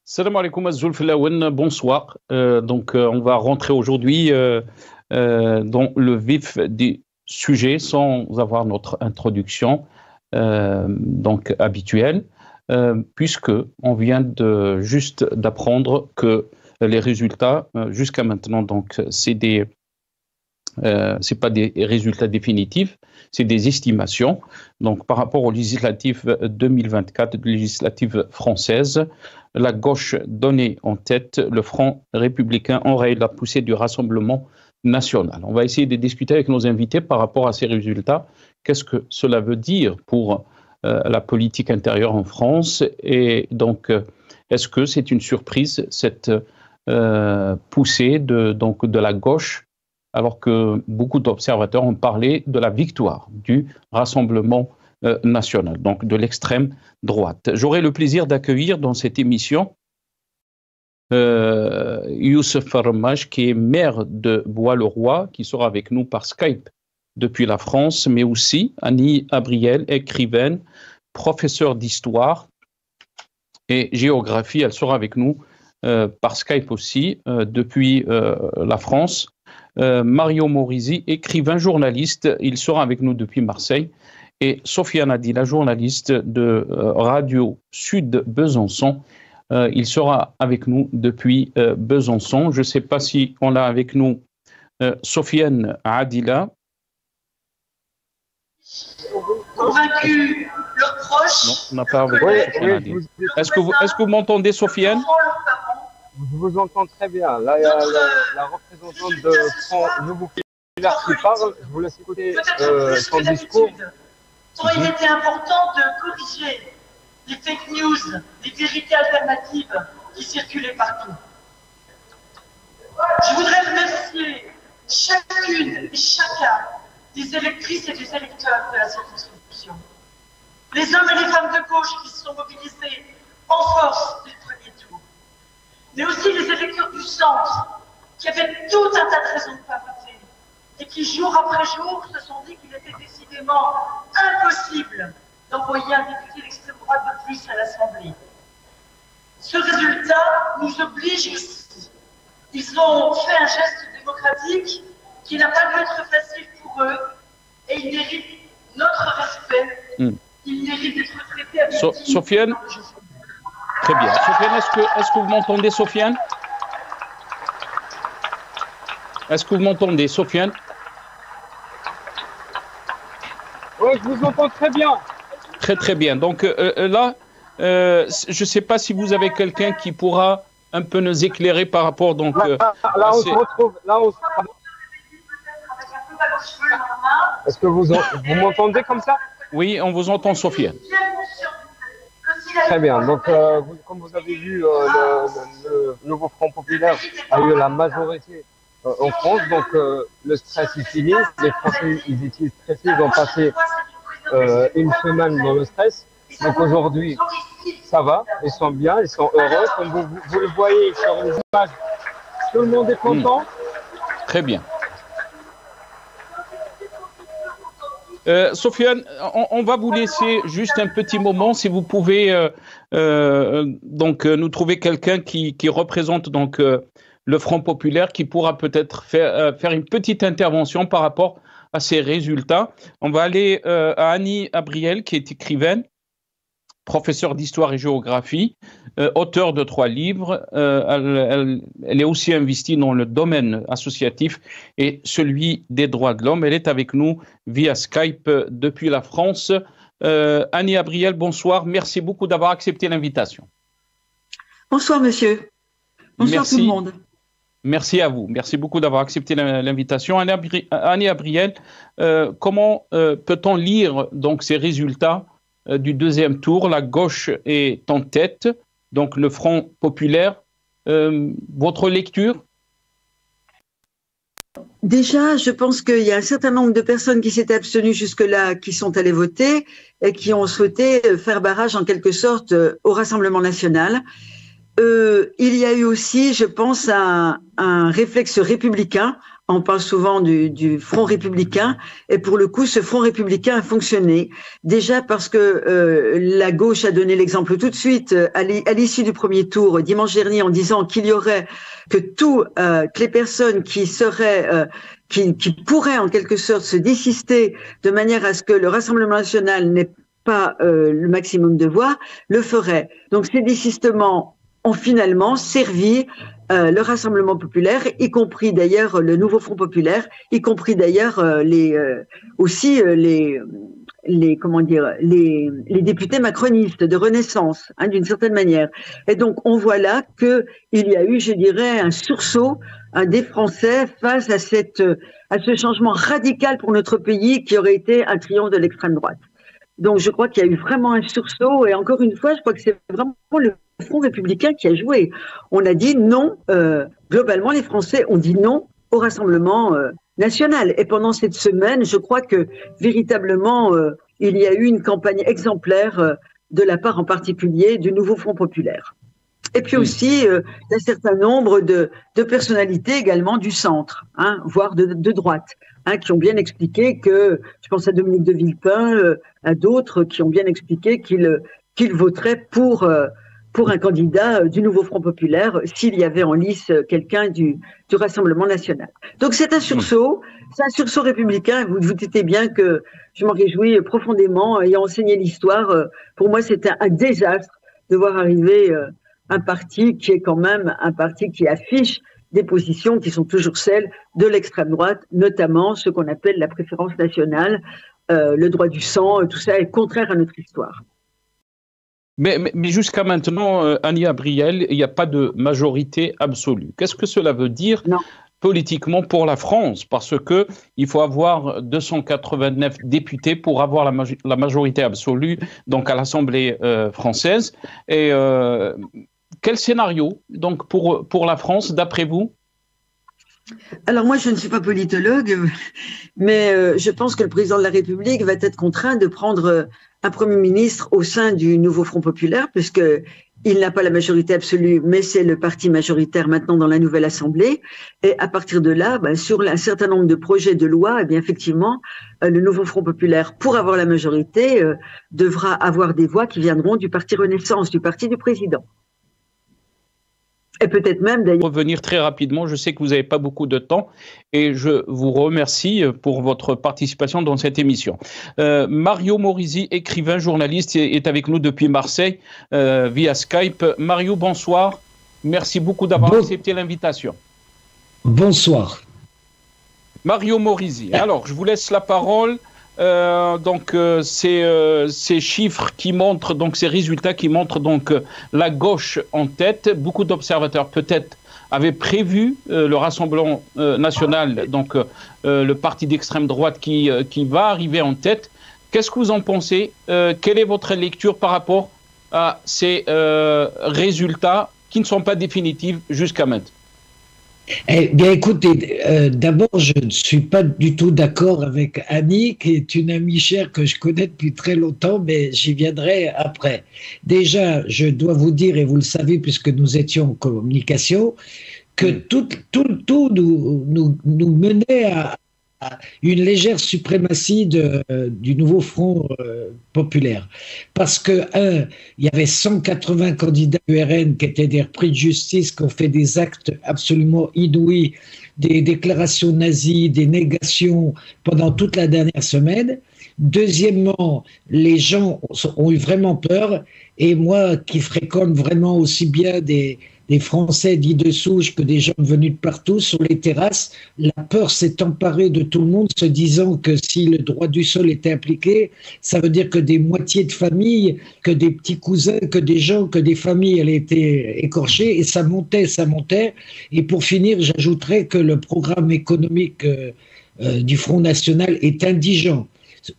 Salam alaikum Azzoul Filaouen, bonsoir. On va rentrer aujourd'hui dans le vif du sujet sans avoir notre introduction habituelle, puisque on vient juste d'apprendre que les résultats jusqu'à maintenant c'est pas des résultats définitifs, c'est des estimations. Donc, par rapport aux législatives 2024, législatives françaises, la gauche donnait en tête, le Front républicain enraye la poussée du Rassemblement national. On va essayer de discuter avec nos invités par rapport à ces résultats. Qu'est-ce que cela veut dire pour la politique intérieure en France? Et donc, est-ce que c'est une surprise, cette poussée de la gauche, alors que beaucoup d'observateurs ont parlé de la victoire du Rassemblement national, donc de l'extrême droite. J'aurai le plaisir d'accueillir dans cette émission Youssef Farmaj, qui est maire de Bois-le-Roi, qui sera avec nous par Skype depuis la France, mais aussi Annie Abriel, écrivaine, professeure d'histoire et géographie. Elle sera avec nous par Skype aussi depuis la France. Mario Morisi, écrivain, journaliste, il sera avec nous depuis Marseille. Et Sofiane Adila, journaliste de Radio Sud Besançon, il sera avec nous depuis Besançon. Je ne sais pas si on a avec nous Sofiane Adila. Convaincu leurs proches. Non, on n'a pas avec Sofiane Adila. Est-ce que vous m'entendez, Sofiane? Je vous entends très bien. Là, il y a la représentante de Front Nouveau Populaire qui parle. Je vous laisse écouter son discours. Il était important de corriger les fake news, les vérités alternatives qui circulaient partout. Je voudrais remercier chacune et chacun des électrices et des électeurs de la circonscription. Les hommes et les femmes de gauche qui se sont mobilisés en force dès le premier tour. Mais aussi les électeurs du centre qui avaient tout un tas de raisons de ne pas voter et qui, jour après jour, se sont dit qu'il était décidément impossible d'envoyer un député d'extrême droite de plus à l'Assemblée. Ce résultat nous oblige ici. Ils ont fait un geste démocratique qui n'a pas dû être facile pour eux et ils méritent notre respect. Ils méritent d'être traités avec dignité. Sofiane, très bien. Sofiane, est-ce que vous m'entendez, Sofiane? Est-ce que vous m'entendez, Sofiane? Oui, je vous entends très bien. Très, très bien. Donc là, je ne sais pas si vous avez quelqu'un qui pourra un peu nous éclairer par rapport donc. Là, on se retrouve. Est-ce que vous m'entendez comme ça? Oui, on vous entend, Sofiane. Très bien. Donc, comme vous avez vu, le nouveau Front Populaire a eu la majorité en France. Donc, le stress est fini. Les Français, ils étaient stressés. Ils ont passé une semaine dans le stress. Donc, aujourd'hui, ça va. Ils sont bien. Ils sont heureux. Comme vous le voyez sur les images, tout le monde est content. Très bien. Sofiane, on va vous laisser juste un petit moment, si vous pouvez nous trouver quelqu'un qui représente donc le Front Populaire, qui pourra peut-être faire une petite intervention par rapport à ces résultats. On va aller à Annie Abriel, qui est écrivaine, professeure d'histoire et géographie, auteure de 3 livres. Elle est aussi investie dans le domaine associatif et celui des droits de l'homme. Elle est avec nous via Skype depuis la France. Annie Abriel, bonsoir. Merci beaucoup d'avoir accepté l'invitation. Bonsoir, monsieur. Bonsoir. Merci. Tout le monde. Merci à vous. Merci beaucoup d'avoir accepté l'invitation. Annie Abriel, comment peut-on lire donc ces résultats du deuxième tour? La gauche est en tête, donc le Front Populaire. Votre lecture? Déjà, je pense qu'il y a un certain nombre de personnes qui s'étaient abstenues jusque-là, qui sont allées voter et qui ont souhaité faire barrage en quelque sorte au Rassemblement national. Il y a eu aussi, je pense, un réflexe républicain On parle souvent du Front républicain, et pour le coup, ce Front républicain a fonctionné. Déjà parce que la gauche a donné l'exemple tout de suite à l'issue du premier tour, dimanche dernier, en disant qu'il y aurait que les personnes qui seraient qui pourraient en quelque sorte se désister de manière à ce que le Rassemblement national n'ait pas le maximum de voix, le feraient. Donc ces désistements ont finalement servi le Rassemblement populaire, y compris d'ailleurs le Nouveau Front populaire, y compris d'ailleurs les députés macronistes de Renaissance, d'une certaine manière. Et donc on voit là que il y a eu, je dirais, un sursaut des Français face à ce changement radical pour notre pays qui aurait été un triomphe de l'extrême droite. Donc je crois qu'il y a eu vraiment un sursaut, et encore une fois, je crois que c'est vraiment le Front républicain qui a joué. On a dit non, globalement les Français ont dit non au Rassemblement national. Et pendant cette semaine, je crois que véritablement il y a eu une campagne exemplaire de la part en particulier du Nouveau Front populaire. Et puis aussi d'un certain nombre de personnalités également du centre, voire de droite, qui ont bien expliqué que, je pense à Dominique de Villepin, à d'autres qui ont bien expliqué qu'ils voteraient pour un candidat du Nouveau Front populaire s'il y avait en lice quelqu'un du Rassemblement national. Donc c'est un sursaut républicain. Vous doutez bien que je m'en réjouis profondément, ayant enseigné l'histoire. Pour moi, c'était un désastre de voir arriver un parti qui est quand même un parti qui affiche des positions qui sont toujours celles de l'extrême droite, notamment ce qu'on appelle la préférence nationale, le droit du sang, tout ça est contraire à notre histoire. Mais jusqu'à maintenant, Annie Gabriel, il n'y a pas de majorité absolue. Qu'est-ce que cela veut dire politiquement pour la France? Parce qu'il faut avoir 289 députés pour avoir la majorité absolue donc à l'Assemblée française. Et quel scénario donc pour la France, d'après vous? Alors moi, je ne suis pas politologue, mais je pense que le président de la République va être contraint de prendre un Premier ministre au sein du Nouveau Front populaire, puisqu'il n'a pas la majorité absolue, mais c'est le parti majoritaire maintenant dans la nouvelle Assemblée. Et à partir de là, sur un certain nombre de projets de loi, eh bien effectivement, le Nouveau Front populaire, pour avoir la majorité, devra avoir des voix qui viendront du parti Renaissance, du parti du président. Et peut-être même d'ailleurs. Revenir très rapidement, je sais que vous n'avez pas beaucoup de temps et je vous remercie pour votre participation dans cette émission. Mario Morisi, écrivain, journaliste, est avec nous depuis Marseille via Skype. Mario, bonsoir. Merci beaucoup d'avoir accepté l'invitation. Bonsoir. Mario Morisi, alors je vous laisse la parole. Ces chiffres qui montrent, donc ces résultats qui montrent donc la gauche en tête. Beaucoup d'observateurs peut-être avaient prévu le Rassemblement national, donc le parti d'extrême droite qui va arriver en tête. Qu'est-ce que vous en pensez? Quelle est votre lecture par rapport à ces résultats qui ne sont pas définitifs jusqu'à maintenant? Eh bien, écoutez, d'abord, je ne suis pas du tout d'accord avec Annie, qui est une amie chère que je connais depuis très longtemps, mais j'y viendrai après. Déjà, je dois vous dire, et vous le savez puisque nous étions en communication, que tout nous menait à une légère suprématie du Nouveau Front populaire. Parce que, il y avait 180 candidats URN qui étaient des repris de justice, qui ont fait des actes absolument inouïs, des déclarations nazies, des négations pendant toute la dernière semaine. Deuxièmement, les gens ont eu vraiment peur, et moi qui fréquente vraiment aussi bien des Français dits de souche que des gens venus de partout sur les terrasses, la peur s'est emparée de tout le monde, se disant que si le droit du sol était appliqué, ça veut dire que des moitiés de familles, que des petits cousins, que des gens, que des familles allaient être écorchées, et ça montait. Et pour finir, j'ajouterais que le programme économique du Front National est indigent,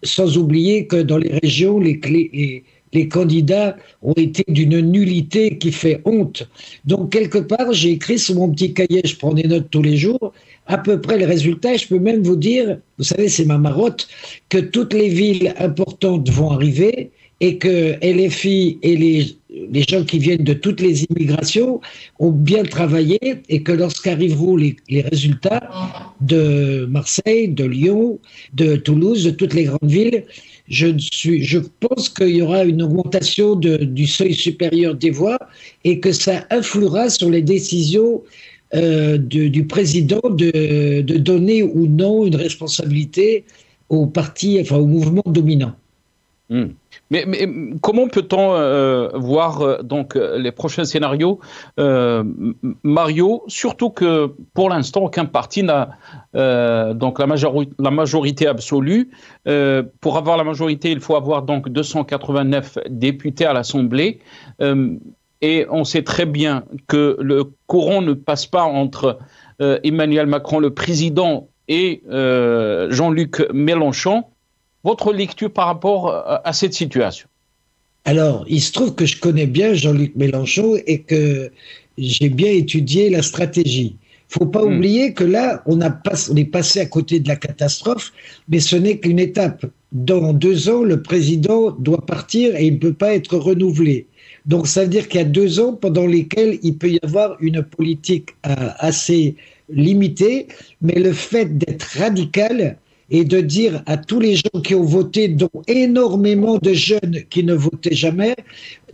sans oublier que dans les régions, les candidats ont été d'une nullité qui fait honte. Donc, quelque part, j'ai écrit sur mon petit cahier, je prends des notes tous les jours, à peu près les résultats. Et je peux même vous dire, vous savez, c'est ma marotte, que toutes les villes importantes vont arriver et que LFI et les les gens qui viennent de toutes les immigrations ont bien travaillé et que lorsqu'arriveront les résultats de Marseille, de Lyon, de Toulouse, de toutes les grandes villes, je pense qu'il y aura une augmentation du seuil supérieur des voix et que ça influera sur les décisions du président de donner ou non une responsabilité au parti, enfin au mouvement dominant. Mais comment peut-on voir donc les prochains scénarios, Mario, surtout que pour l'instant aucun parti n'a donc la majorité absolue. Pour avoir la majorité, il faut avoir donc 289 députés à l'Assemblée. Et on sait très bien que le courant ne passe pas entre Emmanuel Macron, le président, et Jean-Luc Mélenchon. Votre lecture par rapport à cette situation? Alors, il se trouve que je connais bien Jean-Luc Mélenchon et que j'ai bien étudié la stratégie. Il ne faut pas oublier que là, on est passé à côté de la catastrophe, mais ce n'est qu'une étape. Dans 2 ans, le président doit partir et il ne peut pas être renouvelé. Donc, ça veut dire qu'il y a 2 ans pendant lesquels il peut y avoir une politique assez limitée, mais le fait d'être radical et de dire à tous les gens qui ont voté, dont énormément de jeunes qui ne votaient jamais,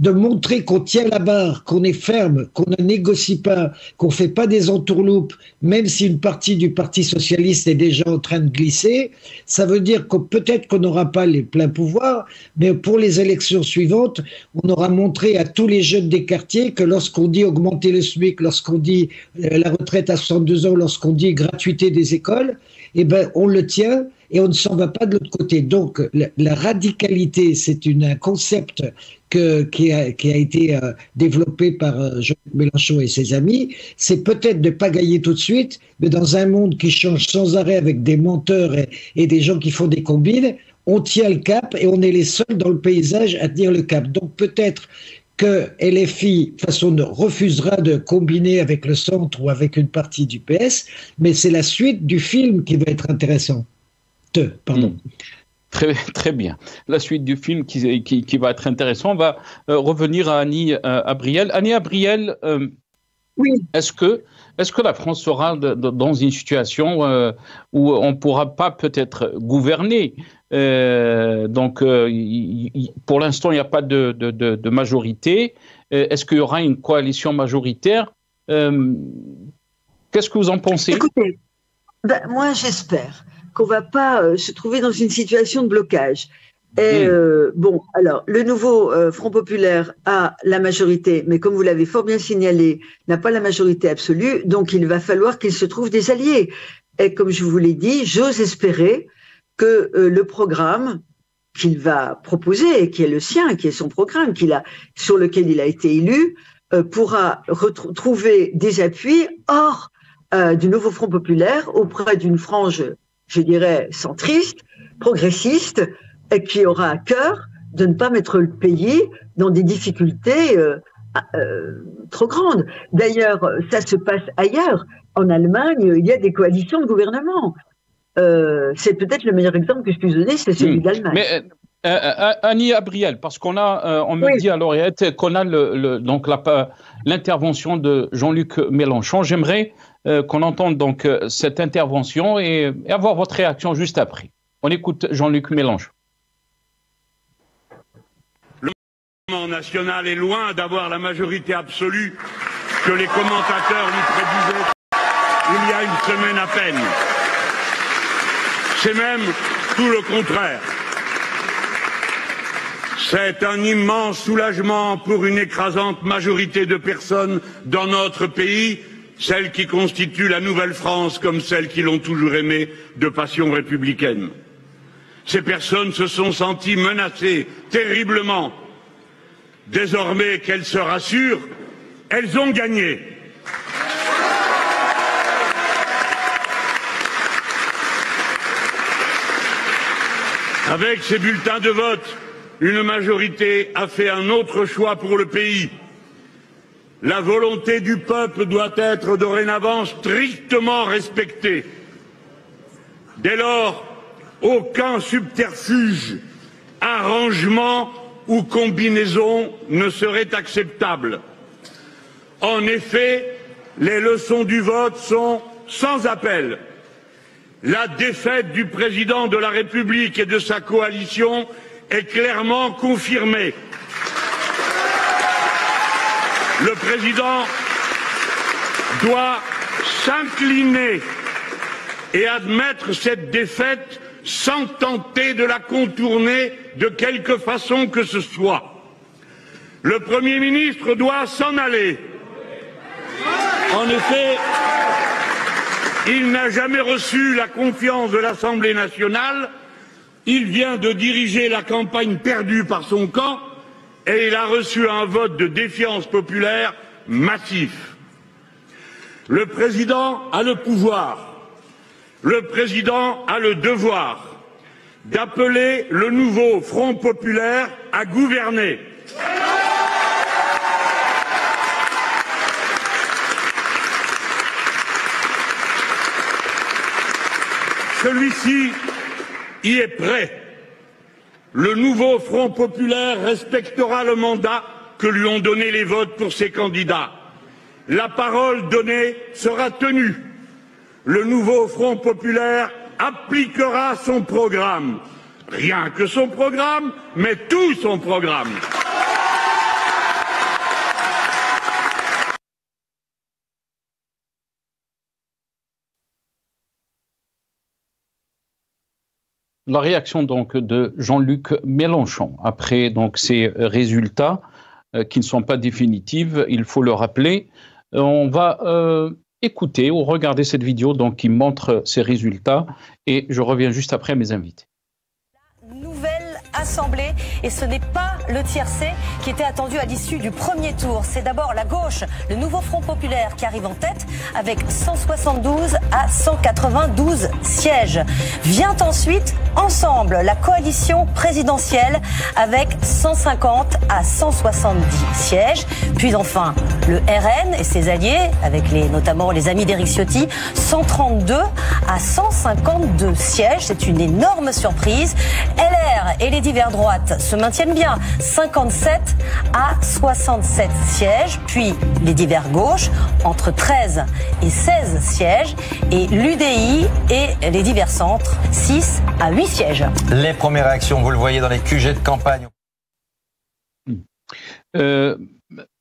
de montrer qu'on tient la barre, qu'on est ferme, qu'on ne négocie pas, qu'on ne fait pas des entourloupes, même si une partie du Parti socialiste est déjà en train de glisser, ça veut dire que peut-être qu'on n'aura pas les pleins pouvoirs, mais pour les élections suivantes, on aura montré à tous les jeunes des quartiers que lorsqu'on dit augmenter le SMIC, lorsqu'on dit la retraite à 62 ans, lorsqu'on dit gratuité des écoles, eh ben, on le tient et on ne s'en va pas de l'autre côté. Donc, la radicalité, c'est un concept qui a été développé par Jean-Luc Mélenchon et ses amis. C'est peut-être de ne pas gagner tout de suite, mais dans un monde qui change sans arrêt avec des menteurs et des gens qui font des combines, on tient le cap et on est les seuls dans le paysage à tenir le cap. Donc, peut-être que LFI, de toute façon, refusera de combiner avec le centre ou avec une partie du PS, mais c'est la suite du film qui va être intéressante. Pardon. Très, très bien. La suite du film qui va être intéressant. On va revenir à Annie Abriel. Annie Abriel, oui. Est-ce que la France sera dans une situation où on ne pourra pas peut-être gouverner? Donc, pour l'instant, il n'y a pas de majorité. Est-ce qu'il y aura une coalition majoritaire? Qu'est-ce que vous en pensez? Écoutez, moi j'espère qu'on ne va pas se trouver dans une situation de blocage. Et bon, alors, le nouveau Front populaire a la majorité, mais comme vous l'avez fort bien signalé, n'a pas la majorité absolue, donc il va falloir qu'il se trouve des alliés. Et comme je vous l'ai dit, j'ose espérer que le programme qu'il va proposer, qui est le sien, qui est son programme, sur lequel il a été élu, pourra retrouver des appuis hors du nouveau Front populaire auprès d'une frange, je dirais, centriste, progressiste, et qui aura à cœur de ne pas mettre le pays dans des difficultés trop grandes. D'ailleurs, ça se passe ailleurs. En Allemagne, il y a des coalitions de gouvernement. C'est peut-être le meilleur exemple que je puisse donner, c'est celui d'Allemagne. Mais Annie Abriel, parce qu'on me dit à l'oreillette qu'on a donc l'intervention de Jean-Luc Mélenchon. J'aimerais qu'on entende donc cette intervention et avoir votre réaction juste après. On écoute Jean-Luc Mélenchon. Le Rassemblement national est loin d'avoir la majorité absolue que les commentateurs lui prédisaient il y a une semaine à peine. C'est même tout le contraire. C'est un immense soulagement pour une écrasante majorité de personnes dans notre pays, celles qui constituent la nouvelle France comme celles qui l'ont toujours aimée de passion républicaine. Ces personnes se sont senties menacées terriblement. Désormais qu'elles se rassurent, elles ont gagné. Avec ces bulletins de vote, une majorité a fait un autre choix pour le pays. La volonté du peuple doit être dorénavant strictement respectée. Dès lors, aucun subterfuge, arrangement ou combinaison ne serait acceptable. En effet, les leçons du vote sont sans appel. La défaite du président de la République et de sa coalition est clairement confirmée. Le président doit s'incliner et admettre cette défaite sans tenter de la contourner de quelque façon que ce soit. Le Premier ministre doit s'en aller. En effet, il n'a jamais reçu la confiance de l'Assemblée nationale. Il vient de diriger la campagne perdue par son camp et il a reçu un vote de défiance populaire massif. Le président a le pouvoir, le président a le devoir d'appeler le nouveau Front populaire à gouverner. Celui-ci y est prêt. Le nouveau Front populaire respectera le mandat que lui ont donné les votes pour ses candidats. La parole donnée sera tenue. Le nouveau Front populaire appliquera son programme. Rien que son programme, mais tout son programme. La réaction donc de Jean-Luc Mélenchon après donc ces résultats qui ne sont pas définitifs, il faut le rappeler. On va écouter ou regarder cette vidéo donc qui montre ces résultats et je reviens juste après mes invités. Assemblée et ce n'est pas le tiercé qui était attendu à l'issue du premier tour. C'est d'abord la gauche, le nouveau Front populaire qui arrive en tête avec 172 à 192 sièges. Vient ensuite Ensemble, la coalition présidentielle avec 150 à 170 sièges. Puis enfin le RN et ses alliés avec notamment les amis d'Éric Ciotti, 132 à 152 sièges. C'est une énorme surprise. LR et les divers droites se maintiennent bien, 57 à 67 sièges, puis les divers gauches, entre 13 et 16 sièges, et l'UDI et les divers centres, 6 à 8 sièges. Les premières réactions, vous le voyez dans les QG de campagne.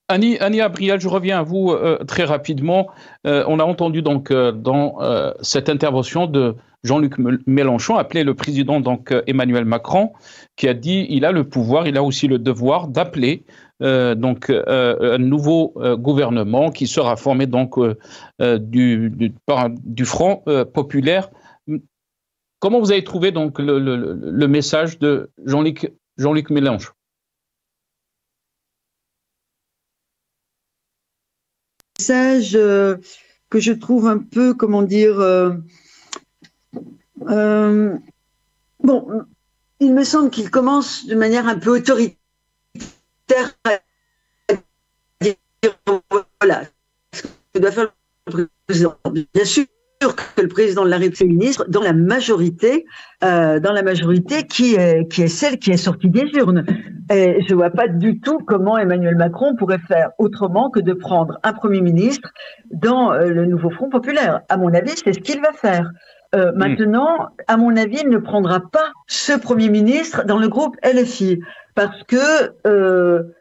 Annie Abrial, je reviens à vous très rapidement. On a entendu donc dans cette intervention de Jean-Luc Mélenchon appeler le président donc Emmanuel Macron, qui a dit il a le pouvoir, il a aussi le devoir d'appeler un nouveau gouvernement qui sera formé donc du Front populaire. Comment vous avez trouvé donc le message de Jean-Luc Mélenchon? Message que je trouve un peu, comment dire, bon, il me semble qu'il commence de manière un peu autoritaire à dire, voilà, ce que doit faire le président. Bien sûr que le président de la République est ministre dans la majorité qui est celle qui est sortie des urnes. Et je vois pas du tout comment Emmanuel Macron pourrait faire autrement que de prendre un Premier ministre dans le nouveau Front populaire. À mon avis, c'est ce qu'il va faire. Maintenant, à mon avis, il ne prendra pas ce Premier ministre dans le groupe LFI parce que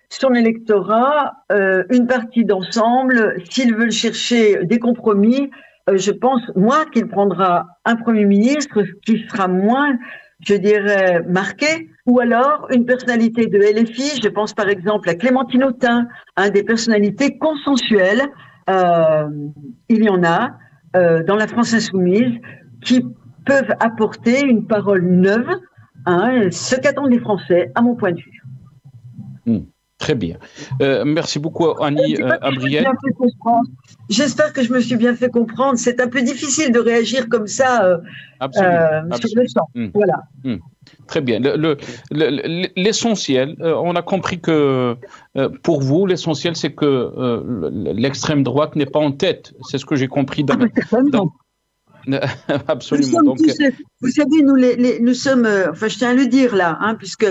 son électorat, une partie d'ensemble, s'ils veulent chercher des compromis, je pense, moi, qu'il prendra un Premier ministre qui sera moins, je dirais, marqué, ou alors une personnalité de LFI, je pense par exemple à Clémentine Autain, des personnalités consensuelles, il y en a dans la France insoumise, qui peuvent apporter une parole neuve, ce qu'attendent les Français, à mon point de vue. Très bien. Merci beaucoup, Annie Abriel. J'espère que je me suis bien fait comprendre. C'est un peu difficile de réagir comme ça sur le champ. Voilà. Très bien. L'essentiel, on a compris que pour vous, l'essentiel, c'est que l'extrême droite n'est pas en tête. C'est ce que j'ai compris. Absolument. Donc, vous savez, nous sommes, enfin, je tiens à le dire là, hein, puisque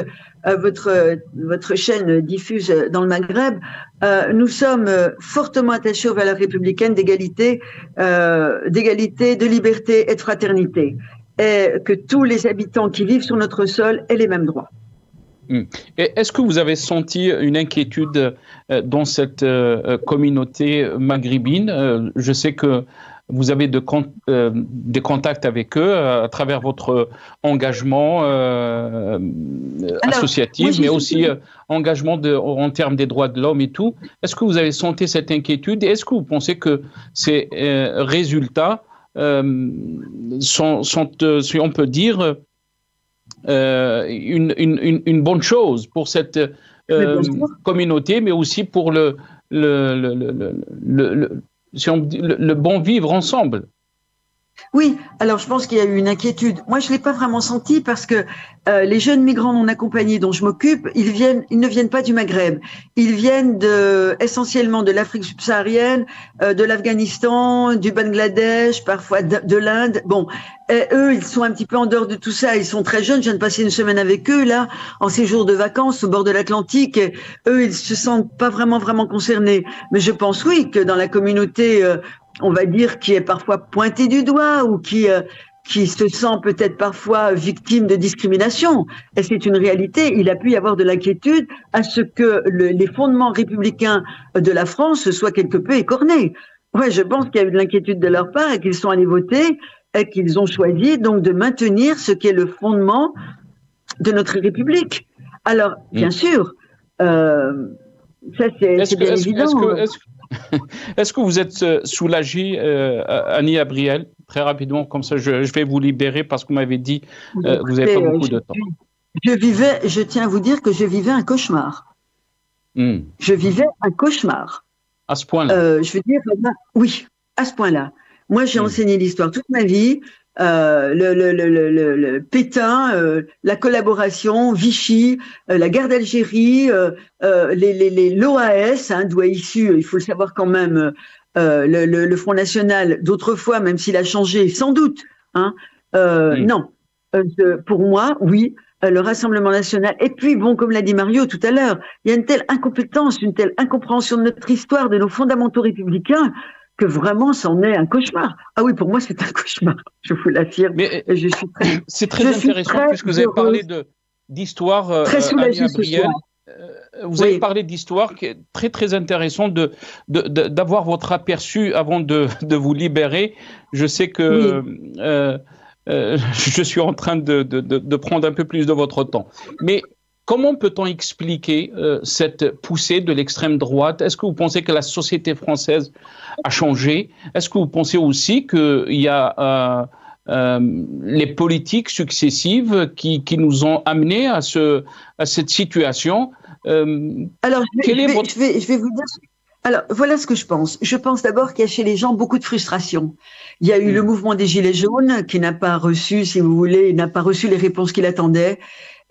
votre chaîne diffuse dans le Maghreb, nous sommes fortement attachés aux valeurs républicaines d'égalité, de liberté et de fraternité, et que tous les habitants qui vivent sur notre sol aient les mêmes droits. Et est-ce que vous avez senti une inquiétude dans cette communauté maghrébine? Je sais que vous avez des contacts avec eux à travers votre engagement associatif, mais aussi engagement en termes des droits de l'homme et tout. Est-ce que vous avez senti cette inquiétude? Et est-ce que vous pensez que ces résultats sont, si on peut dire, une bonne chose pour cette communauté, mais aussi pour le bon vivre ensemble? Oui, alors je pense qu'il y a eu une inquiétude. Moi, je ne l'ai pas vraiment senti parce que les jeunes migrants non accompagnés dont je m'occupe, ils ne viennent pas du Maghreb. Ils viennent essentiellement de l'Afrique subsaharienne, de l'Afghanistan, du Bangladesh, parfois de l'Inde. Bon, et eux, ils sont un petit peu en dehors de tout ça. Ils sont très jeunes. Je viens de passer une semaine avec eux, là, en séjour de vacances au bord de l'Atlantique. Et eux, ils se sentent pas vraiment concernés. Mais je pense, oui, que dans la communauté, on va dire, qui est parfois pointée du doigt ou qui se sent peut-être parfois victime de discrimination. Et c'est une réalité. Il a pu y avoir de l'inquiétude à ce que les fondements républicains de la France soient quelque peu écornés. Ouais, je pense qu'il y a eu de l'inquiétude de leur part et qu'ils sont allés voter et qu'ils ont choisi donc de maintenir ce qui est le fondement de notre République. Alors, bien sûr, ça c'est bien évident. Est-ce que vous êtes soulagée, Annie Abriel, très rapidement, comme ça je vais vous libérer parce que vous m'avez dit vous n'avez pas beaucoup de temps. Je tiens à vous dire que je vivais un cauchemar. Je vivais un cauchemar. À ce point-là? Je veux dire, oui, à ce point-là. Moi, j'ai enseigné l'histoire toute ma vie. Le Pétain, la collaboration, Vichy, la guerre d'Algérie, l'OAS, hein, d'où est issu, il faut le savoir quand même, le Front National d'autrefois, même s'il a changé, sans doute. Hein, non, pour moi, oui, le Rassemblement national. Et puis, bon, comme l'a dit Mario tout à l'heure, il y a une telle incompétence, une telle incompréhension de notre histoire, de nos fondamentaux républicains, que vraiment, c'en est un cauchemar. Ah oui, pour moi, c'est un cauchemar, je vous l'affirme. Mais c'est très intéressant, puisque vous avez parlé d'histoire, Annie Abriel. Vous avez parlé d'histoire qui est très, très intéressant d'avoir votre aperçu avant de vous libérer. Je sais que je suis en train de prendre un peu plus de votre temps. Mais comment peut-on expliquer cette poussée de l'extrême droite? Est-ce que vous pensez que la société française a changé? Est-ce que vous pensez aussi qu'il y a les politiques successives qui nous ont amenés à cette situation? Alors, je vais vous dire. Alors, voilà ce que je pense. Je pense d'abord qu'il y a chez les gens beaucoup de frustration. Il y a eu le mouvement des Gilets jaunes qui n'a pas reçu, si vous voulez, n'a pas reçu les réponses qu'il attendait.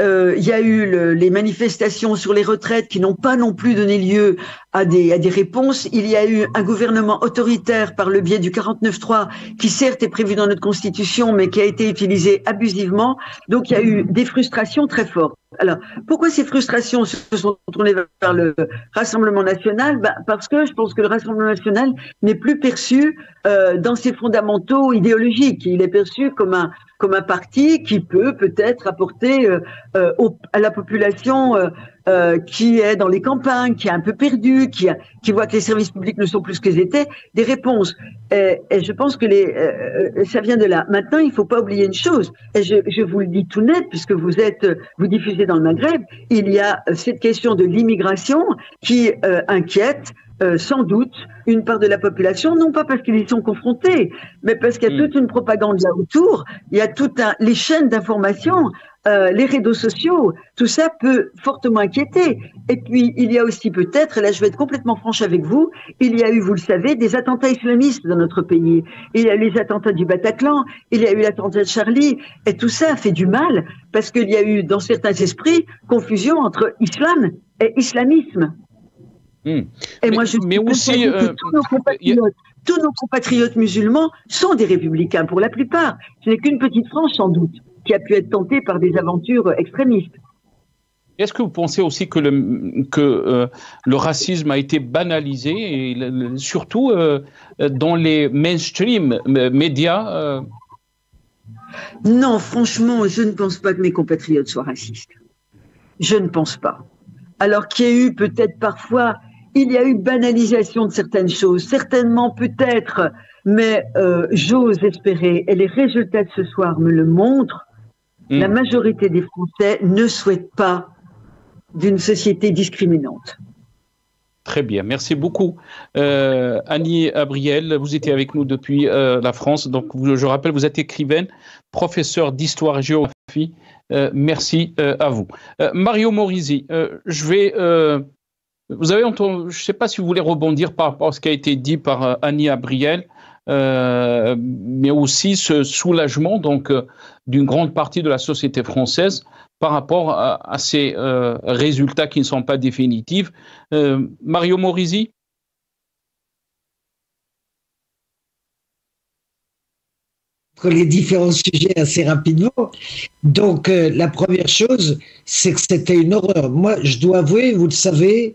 Il y a eu les manifestations sur les retraites qui n'ont pas non plus donné lieu à des réponses. Il y a eu un gouvernement autoritaire par le biais du 49.3 qui certes est prévu dans notre Constitution mais qui a été utilisé abusivement. Donc il y a eu des frustrations très fortes. Alors, pourquoi ces frustrations se sont tournées vers le Rassemblement national? Parce que je pense que le Rassemblement national n'est plus perçu dans ses fondamentaux idéologiques. Il est perçu comme un parti qui peut-être apporter à la population qui est dans les campagnes, qui est un peu perdue, qui voit que les services publics ne sont plus ce qu'ils étaient, des réponses. Et je pense que ça vient de là. Maintenant, il ne faut pas oublier une chose, et je vous le dis tout net, puisque vous diffusez dans le Maghreb, il y a cette question de l'immigration qui inquiète sans doute une part de la population, non pas parce qu'ils y sont confrontés, mais parce qu'il y a toute une propagande là autour, il y a les chaînes d'information, les réseaux sociaux, tout ça peut fortement inquiéter. Et puis, il y a aussi peut-être, là je vais être complètement franche avec vous, il y a eu, vous le savez, des attentats islamistes dans notre pays. Il y a eu les attentats du Bataclan, il y a eu l'attentat de Charlie, et tout ça fait du mal, parce qu'il y a eu, dans certains esprits, confusion entre islam et islamisme. Et moi, je mais aussi, que tous nos compatriotes musulmans sont des républicains pour la plupart. Ce n'est qu'une petite frange, sans doute, qui a pu être tentée par des aventures extrémistes. Est-ce que vous pensez aussi que le racisme a été banalisé, et surtout dans les mainstream médias Non, franchement, je ne pense pas que mes compatriotes soient racistes. Je ne pense pas. Alors qu'il y a eu peut-être parfois, il y a eu banalisation de certaines choses, certainement peut-être, mais j'ose espérer, et les résultats de ce soir me le montrent, la majorité des Français ne souhaitent pas d'une société discriminante. Très bien, merci beaucoup. Annie Abriel, vous étiez avec nous depuis la France. Donc, je rappelle, vous êtes écrivaine, professeure d'histoire et géographie. Merci à vous. Mario Morisi, vous avez entendu, je ne sais pas si vous voulez rebondir par rapport à ce qui a été dit par Annie Abriel, mais aussi ce soulagement donc d'une grande partie de la société française par rapport à ces résultats qui ne sont pas définitifs. Mario Morisi? Les différents sujets assez rapidement. Donc, la première chose, c'est que c'était une horreur. Moi, je dois avouer, vous le savez,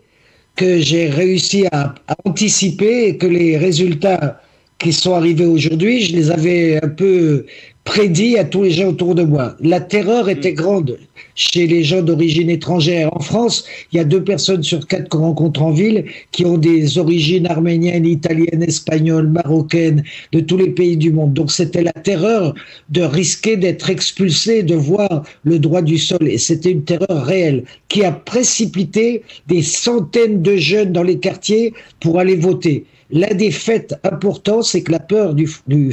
que j'ai réussi à anticiper et que les résultats qui sont arrivés aujourd'hui, je les avais un peu prédits à tous les gens autour de moi. La terreur était grande chez les gens d'origine étrangère. En France, il y a 2 personnes sur 4 qu'on rencontre en ville qui ont des origines arméniennes, italiennes, espagnoles, marocaines, de tous les pays du monde. Donc c'était la terreur de risquer d'être expulsé, de voir le droit du sol. Et c'était une terreur réelle qui a précipité des centaines de jeunes dans les quartiers pour aller voter. L'un des faits importants, c'est que la peur du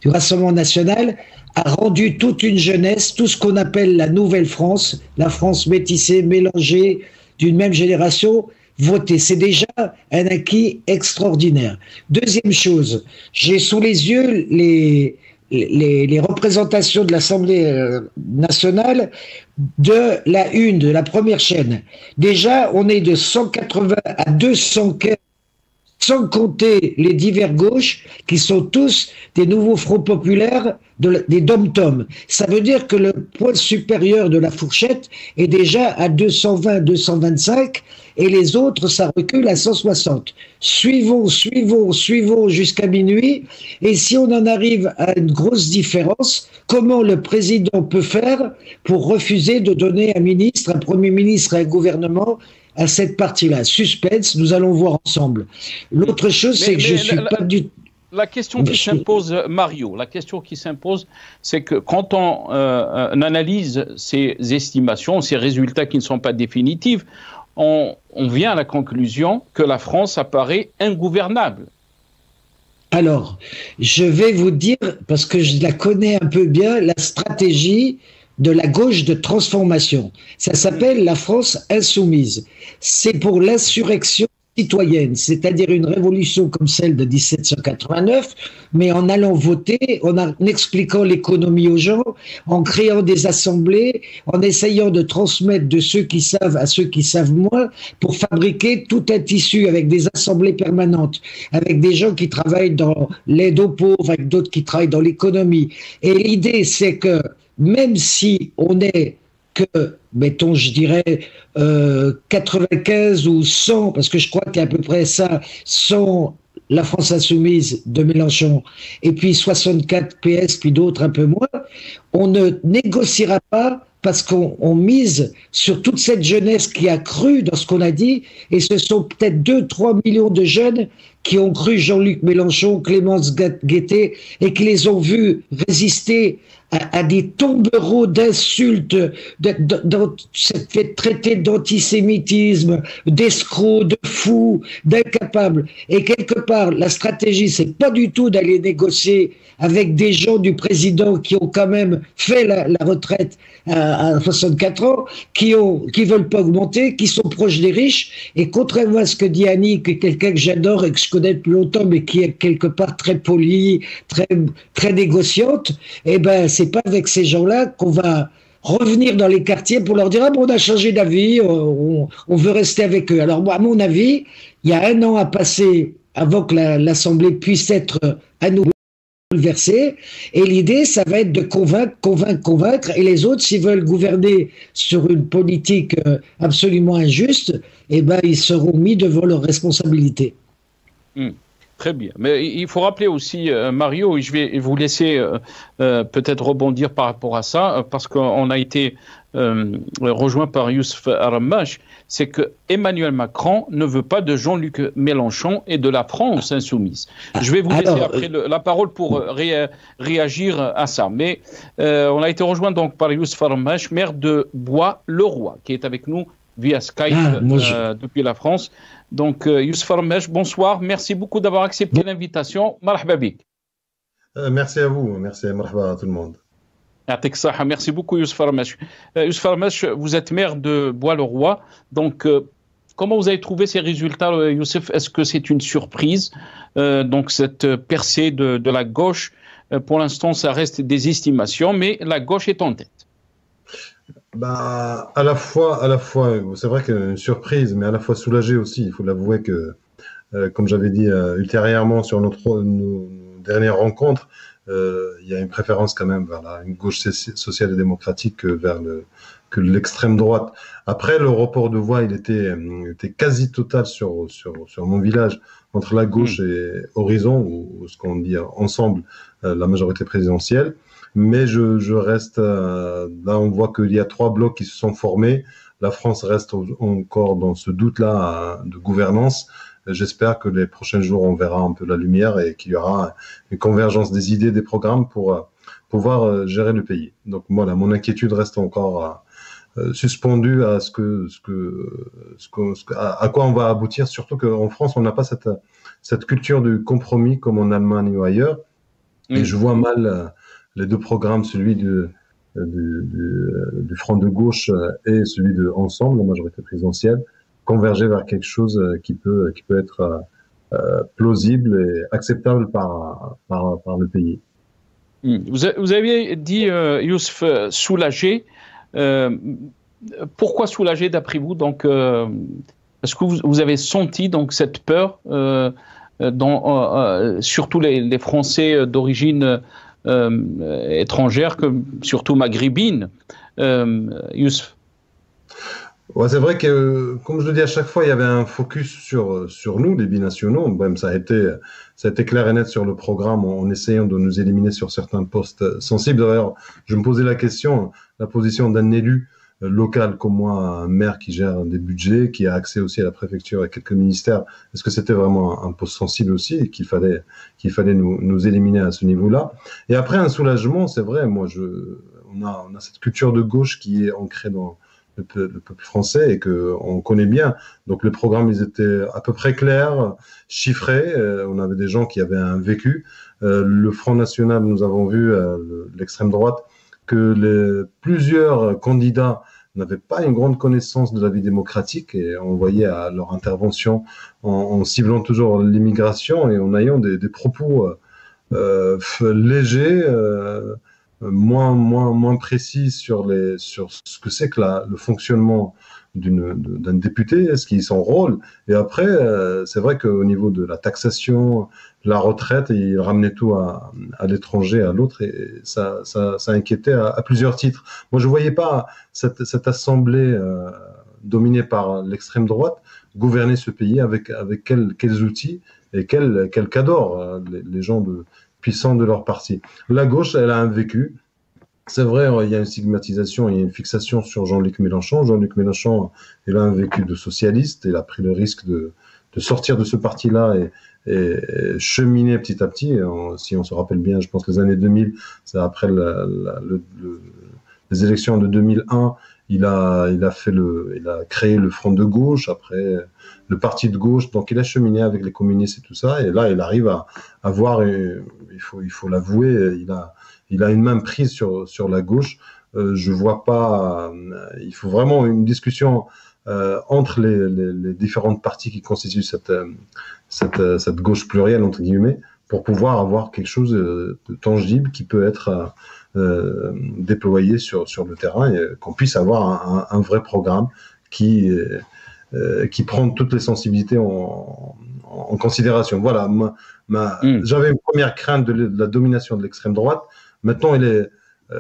Rassemblement national a rendu toute une jeunesse, tout ce qu'on appelle la nouvelle France, la France métissée, mélangée, d'une même génération, voter. C'est déjà un acquis extraordinaire. Deuxième chose, j'ai sous les yeux les représentations de l'Assemblée nationale de la une, de la première chaîne. Déjà, on est de 180 à 215, sans compter les divers gauches, qui sont tous des nouveaux fronts populaires, des dom-toms. Ça veut dire que le point supérieur de la fourchette est déjà à 220, 225, et les autres, ça recule à 160. Suivons jusqu'à minuit, et si on en arrive à une grosse différence, comment le président peut faire pour refuser de donner un ministre, un premier ministre et un gouvernement à cette partie-là? Suspense, nous allons voir ensemble. L'autre chose, c'est que je ne suis pas du tout... La question qui s'impose, Mario, la question qui s'impose, c'est que quand on analyse ces estimations, ces résultats qui ne sont pas définitifs, on vient à la conclusion que la France apparaît ingouvernable. Alors, je vais vous dire, parce que je la connais un peu bien, la stratégie de la gauche de transformation. Ça s'appelle la France insoumise. C'est pour l'insurrection citoyenne, c'est-à-dire une révolution comme celle de 1789, mais en allant voter, en expliquant l'économie aux gens, en créant des assemblées, en essayant de transmettre de ceux qui savent à ceux qui savent moins, pour fabriquer tout un tissu avec des assemblées permanentes, avec des gens qui travaillent dans l'aide aux pauvres, avec d'autres qui travaillent dans l'économie. Et l'idée, c'est que même si on est que, mettons, je dirais 95 ou 100, parce que je crois qu'il y a à peu près ça, 100 la France insoumise de Mélenchon, et puis 64 PS, puis d'autres un peu moins, on ne négociera pas parce qu'on mise sur toute cette jeunesse qui a cru dans ce qu'on a dit, et ce sont peut-être 2-3 millions de jeunes qui ont cru Jean-Luc Mélenchon, Clémence Guettet, et qui les ont vus résister à des tombereaux d'insultes, traités d'antisémitisme, d'escrocs, de fous, d'incapables. Et quelque part, la stratégie, c'est pas du tout d'aller négocier avec des gens du président qui ont quand même fait la retraite à 64 ans, qui veulent pas augmenter, qui sont proches des riches. Et contrairement à ce que dit Annie, qui est quelqu'un que j'adore et que je connais depuis longtemps, mais qui est quelque part très polie, très négociante, eh ben, c'est pas avec ces gens-là qu'on va revenir dans les quartiers pour leur dire ah, bon, on a changé d'avis, on veut rester avec eux. Alors moi, à mon avis, il y a 1 an à passer avant que l'Assemblée puisse être à nouveau bouleversée. Et l'idée, ça va être de convaincre. Et les autres, s'ils veulent gouverner sur une politique absolument injuste, eh ben, ils seront mis devant leurs responsabilités. Très bien. Mais il faut rappeler aussi, Mario, et je vais vous laisser peut-être rebondir par rapport à ça, parce qu'on a été rejoint par Youssef Aramache, c'est que Emmanuel Macron ne veut pas de Jean-Luc Mélenchon et de la France insoumise. Je vais vous laisser après la parole pour réagir à ça. Mais on a été rejoint donc par Youssef Aramache, maire de Bois-le-Roi, qui est avec nous via Skype depuis la France. Donc, Youssef Aramache, bonsoir. Merci beaucoup d'avoir accepté l'invitation. Marhaba bik. Merci à vous. Merci, marhaba à tout le monde. Merci beaucoup, Youssef Aramache. Youssef Aramache, vous êtes maire de Bois-le-Roi. Donc, comment vous avez trouvé ces résultats, Youssef? Est-ce que c'est une surprise, donc cette percée de la gauche? Pour l'instant, ça reste des estimations, mais la gauche est en tête. Bah, à la fois, c'est vrai qu'une surprise, mais à la fois soulagé aussi. Il faut l'avouer que, comme j'avais dit ultérieurement sur nos dernières rencontres, il y a une préférence quand même vers une gauche sociale et démocratique que l'extrême droite. Après, le report de voix, il était quasi total sur mon village, entre la gauche et Horizon, ou ce qu'on dit ensemble, la majorité présidentielle. Mais je reste, là on voit qu'il y a 3 blocs qui se sont formés. La France reste encore dans ce doute-là de gouvernance. J'espère que les prochains jours, on verra un peu la lumière et qu'il y aura une convergence des idées, des programmes pour pouvoir gérer le pays. Donc voilà, mon inquiétude reste encore suspendue à à quoi on va aboutir, surtout qu'en France, on n'a pas cette culture du compromis comme en Allemagne ou ailleurs. Et je vois mal les 2 programmes, celui du Front de gauche et celui de Ensemble, la majorité présidentielle, converger vers quelque chose qui peut être plausible et acceptable par le pays. Vous aviez dit, Youssef, soulagé. Pourquoi soulagé d'après vous? Donc, est-ce que vous avez senti donc cette peur surtout les Français d'origine étrangère, surtout maghrébine, Youssef? Ouais, c'est vrai que, comme je le dis à chaque fois, il y avait un focus sur nous, les binationaux. Même ça a été clair et net sur le programme en essayant de nous éliminer sur certains postes sensibles. D'ailleurs, je me posais la question, la position d'un élu local comme moi, un maire qui gère des budgets, qui a accès aussi à la préfecture et quelques ministères. Est-ce que c'était vraiment un poste sensible aussi et qu'il fallait nous éliminer à ce niveau-là? Et après, un soulagement, c'est vrai. Moi, on a cette culture de gauche qui est ancrée dans le peuple français et qu'on connaît bien. Donc les programmes, ils étaient à peu près clairs, chiffrés. On avait des gens qui avaient un vécu. Le Front National, nous avons vu, l'extrême droite, que plusieurs candidats n'avaient pas une grande connaissance de la vie démocratique et on voyait à leur intervention en ciblant toujours l'immigration et en ayant des propos légers, moins précis sur ce que c'est que le fonctionnement d'un député, ce qui est son rôle. Et après, c'est vrai qu'au niveau de la taxation, la retraite, il ramenait tout à l'étranger, à l'autre, et ça inquiétait à plusieurs titres. Moi, je voyais pas cette assemblée dominée par l'extrême droite gouverner ce pays avec quels outils et quel cador les gens puissants de leur parti. La gauche, elle a un vécu. C'est vrai, il y a une stigmatisation, il y a une fixation sur Jean-Luc Mélenchon. Jean-Luc Mélenchon, il a un vécu de socialiste. Il a pris le risque de sortir de ce parti-là et cheminer petit à petit. Si on se rappelle bien, je pense que les années 2000, c'est après les élections de 2001, il a créé le Front de gauche, après le parti de gauche. Donc il a cheminé avec les communistes et tout ça. Et là, il arrive à avoir, il faut l'avouer, il a une main prise sur la gauche. Je vois pas. Il faut vraiment une discussion entre les différentes parties qui constituent cette gauche plurielle entre guillemets pour pouvoir avoir quelque chose de tangible qui peut être déployés sur le terrain et qu'on puisse avoir un vrai programme qui prend toutes les sensibilités en considération. Voilà, j'avais une première crainte de la domination de l'extrême droite. Maintenant,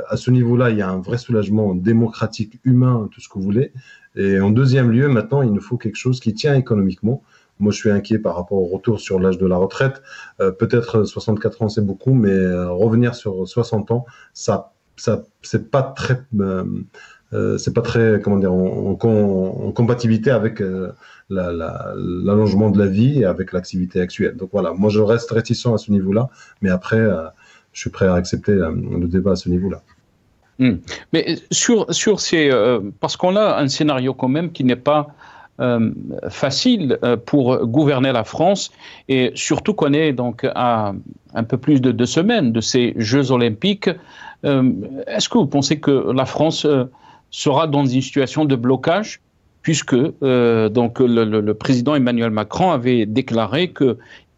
à ce niveau-là, il y a un vrai soulagement démocratique, humain, tout ce que vous voulez. Et en deuxième lieu, maintenant, il nous faut quelque chose qui tient économiquement. Moi, je suis inquiet par rapport au retour sur l'âge de la retraite. Peut-être 64 ans, c'est beaucoup, mais revenir sur 60 ans, c'est pas très, comment dire, en compatibilité avec l'allongement de la vie et avec l'activité actuelle. Donc voilà, moi, je reste réticent à ce niveau-là, mais après, je suis prêt à accepter le débat à ce niveau-là. Mais sur ces, parce qu'on a un scénario quand même qui n'est pas facile pour gouverner la France, et surtout qu'on est donc à un peu plus de 2 semaines de ces Jeux Olympiques. Est-ce que vous pensez que la France sera dans une situation de blocage, puisque donc le président Emmanuel Macron avait déclaré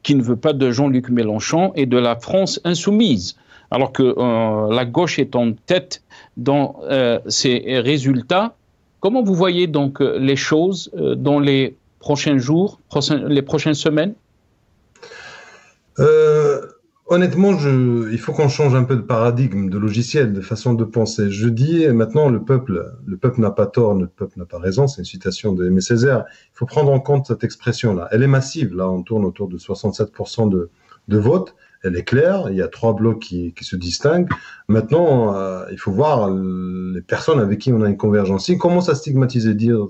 qu'il ne veut pas de Jean-Luc Mélenchon et de la France insoumise, alors que la gauche est en tête dans ces résultats? Comment vous voyez donc les choses dans les prochains jours, les prochaines semaines? Honnêtement, il faut qu'on change un peu de paradigme, de logiciel, de façon de penser. Je dis maintenant, le peuple n'a pas tort, le peuple n'a pas raison. C'est une citation de Aimé Césaire. Il faut prendre en compte cette expression-là. Elle est massive. Là, on tourne autour de 67% de vote. Elle est claire. Il y a 3 blocs qui se distinguent. Maintenant, il faut voir les personnes avec qui on a une convergence. Si on commence à stigmatiser, dire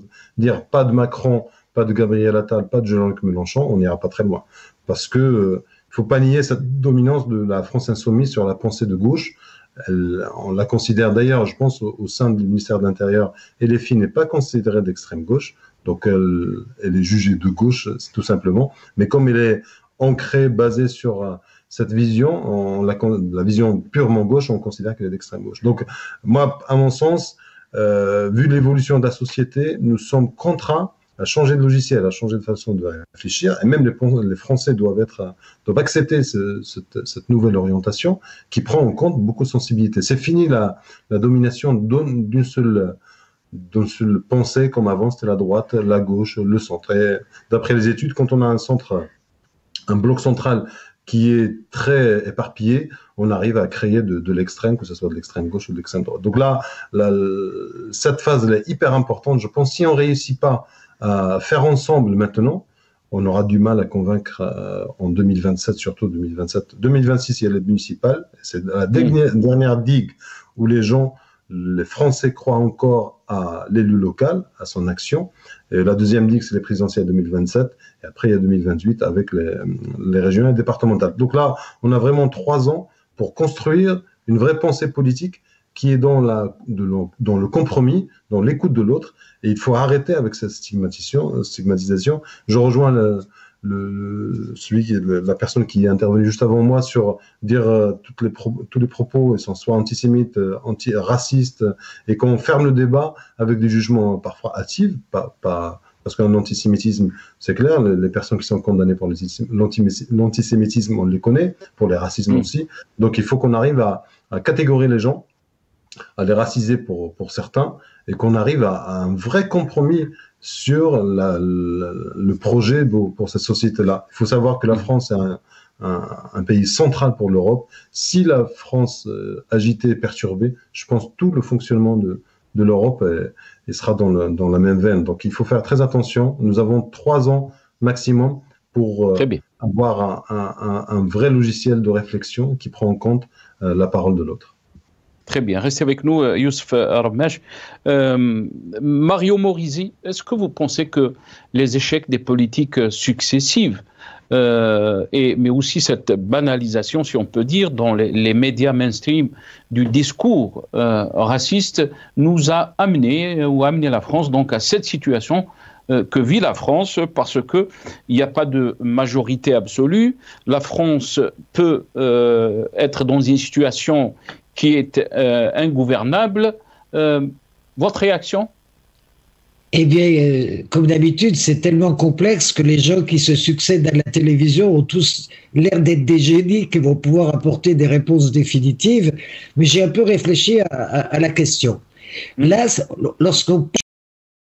pas de Macron, pas de Gabriel Attal, pas de Jean-Luc Mélenchon, on n'ira pas très loin. Parce que il faut pas nier cette dominance de la France insoumise sur la pensée de gauche. On la considère d'ailleurs, je pense, au sein du ministère de l'Intérieur, LFI n'est pas considérée d'extrême gauche, donc elle est jugée de gauche, tout simplement. Mais comme elle est ancrée, basée sur cette vision, la vision purement gauche, on considère qu'elle est d'extrême gauche. Donc, moi, à mon sens, vu l'évolution de la société, nous sommes contraints à changer de logiciel, à changer de façon de réfléchir, et même les Français doivent accepter cette nouvelle orientation qui prend en compte beaucoup de sensibilités. C'est fini la domination d'une seule pensée, comme avant, c'était la droite, la gauche, le centre. Et d'après les études, quand on a un bloc central qui est très éparpillé, on arrive à créer de l'extrême, que ce soit de l'extrême gauche ou de l'extrême droite. Donc là, cette phase est hyper importante. Je pense que si on ne réussit pas à faire ensemble maintenant, on aura du mal à convaincre en 2027, surtout 2027. 2026, il y a les municipales. C'est la dernière digue où les Français croient encore à l'élu local, à son action. Et la deuxième digue, c'est les présidentielles 2027. Et après, il y a 2028 avec les régionales et départementales. Donc là, on a vraiment 3 ans pour construire une vraie pensée politique qui est dans le compromis, dans l'écoute de l'autre. Et il faut arrêter avec cette stigmatisation. Je rejoins la personne qui est intervenue juste avant moi sur dire tous les propos sont soit antisémites, racistes, et qu'on ferme le débat avec des jugements parfois hâtifs, parce qu'un antisémitisme, c'est clair, les personnes qui sont condamnées pour l'antisémitisme, on les connaît, pour les racismes aussi. Donc il faut qu'on arrive à catégoriser les gens, à les raciser pour certains, et qu'on arrive à un vrai compromis sur le projet pour cette société-là. Il faut savoir que la France est un pays central pour l'Europe. Si la France agitée, perturbée, je pense que tout le fonctionnement de l'Europe sera dans la même veine. Donc il faut faire très attention. Nous avons 3 ans maximum pour avoir un vrai logiciel de réflexion qui prend en compte la parole de l'autre. Très bien. Restez avec nous, Youssef Rabmech. Mario Morisi, est-ce que vous pensez que les échecs des politiques successives, mais aussi cette banalisation, si on peut dire, dans les médias mainstream du discours raciste, nous a amené la France donc à cette situation que vit la France, parce qu'il n'y a pas de majorité absolue. La France peut être dans une situation qui est ingouvernable. Votre réaction? Eh bien, comme d'habitude, c'est tellement complexe que les gens qui se succèdent à la télévision ont tous l'air d'être des génies qui vont pouvoir apporter des réponses définitives. Mais j'ai un peu réfléchi à la question. Là, lorsqu'on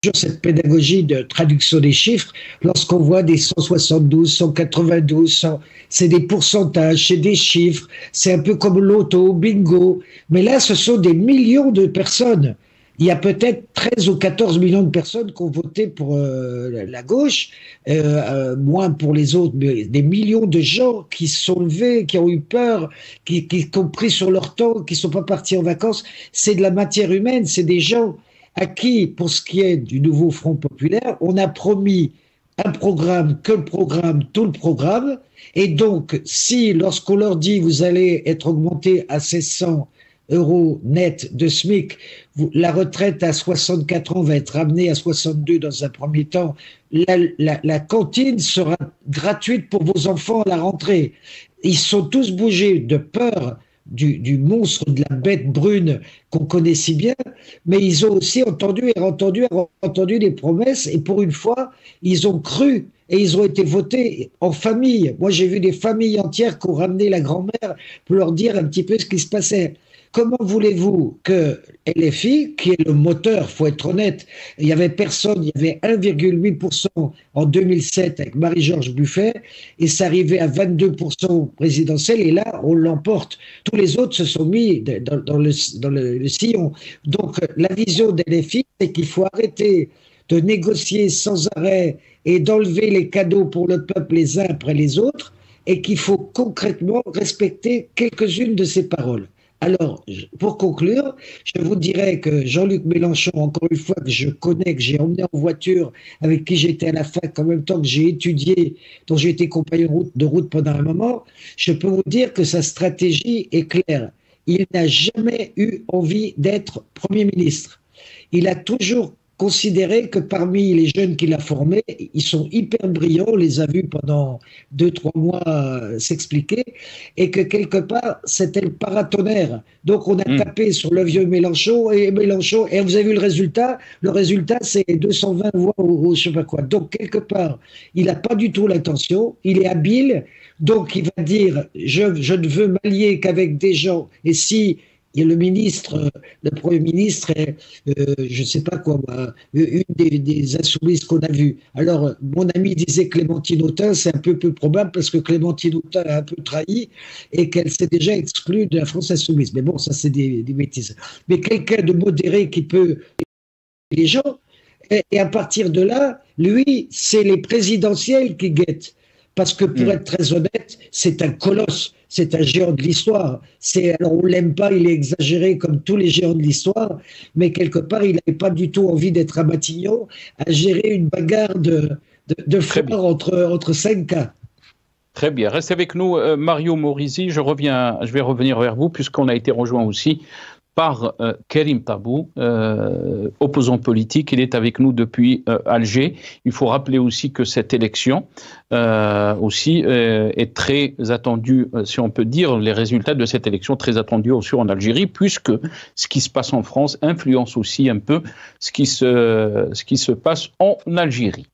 sur cette pédagogie de traduction des chiffres, lorsqu'on voit des 172, 192, 100, c'est des pourcentages, c'est des chiffres, c'est un peu comme l'auto, bingo. Mais là, ce sont des millions de personnes. Il y a peut-être 13 ou 14 millions de personnes qui ont voté pour la gauche, moins pour les autres, mais des millions de gens qui se sont levés, qui ont eu peur, qui ont pris sur leur temps, qui ne sont pas partis en vacances. C'est de la matière humaine, c'est des gens à qui, pour ce qui est du nouveau Front populaire, on a promis un programme, que le programme, tout le programme. Et donc, si lorsqu'on leur dit vous allez être augmenté à 1600 € net de SMIC, la retraite à 64 ans va être ramenée à 62 dans un premier temps, la cantine sera gratuite pour vos enfants à la rentrée. Ils sont tous bougés de peur du monstre, de la bête brune qu'on connaît si bien, mais ils ont aussi entendu et entendu les promesses, et pour une fois, ils ont cru et ils ont été votés en famille. Moi, j'ai vu des familles entières qui ont ramené la grand-mère pour leur dire un petit peu ce qui se passait. Comment voulez-vous que LFI, qui est le moteur, faut être honnête, il y avait personne, il y avait 1,8% en 2007 avec Marie-Georges Buffet, et ça arrivait à 22% présidentiel, et là, on l'emporte. Tous les autres se sont mis dans le sillon. Donc, la vision de LFI, c'est qu'il faut arrêter de négocier sans arrêt et d'enlever les cadeaux pour le peuple les uns après les autres, et qu'il faut concrètement respecter quelques-unes de ces paroles. Alors, pour conclure, je vous dirais que Jean-Luc Mélenchon, encore une fois, que je connais, que j'ai emmené en voiture, avec qui j'étais à la fac, en même temps que j'ai étudié, dont j'ai été compagnon de route pendant un moment, je peux vous dire que sa stratégie est claire. Il n'a jamais eu envie d'être Premier ministre. Il a toujours considéré que parmi les jeunes qu'il a formés, ils sont hyper brillants, on les a vus pendant 2-3 mois s'expliquer, et que quelque part, c'était le paratonnerre. Donc on a tapé sur le vieux Mélenchon, et vous avez vu le résultat c'est 220 voix ou je sais pas quoi. Donc quelque part, il n'a pas du tout l'intention, il est habile, donc il va dire, je ne veux m'allier qu'avec des gens, et si il y a le Premier ministre, je ne sais pas quoi, une des insoumises qu'on a vues. Alors, mon ami disait Clémentine Autain, c'est un peu peu probable parce que Clémentine Autain a un peu trahi et qu'elle s'est déjà exclue de la France insoumise. Mais bon, ça, c'est des bêtises. Mais quelqu'un de modéré qui peut les gens, et à partir de là, lui, c'est les présidentielles qui guettent. Parce que pour être très honnête, c'est un colosse, c'est un géant de l'histoire. Alors on l'aime pas, il est exagéré comme tous les géants de l'histoire, mais quelque part, il n'avait pas du tout envie d'être à Matignon, à gérer une bagarre de frères entre 5 cas. Très bien. Restez avec nous, Mario Morisi. Je vais revenir vers vous, puisqu'on a été rejoint aussi par Karim Tabou, opposant politique. Il est avec nous depuis Alger. Il faut rappeler aussi que cette élection aussi est très attendue, si on peut dire, les résultats de cette élection très attendus aussi en Algérie, puisque ce qui se passe en France influence aussi un peu ce qui se passe en Algérie.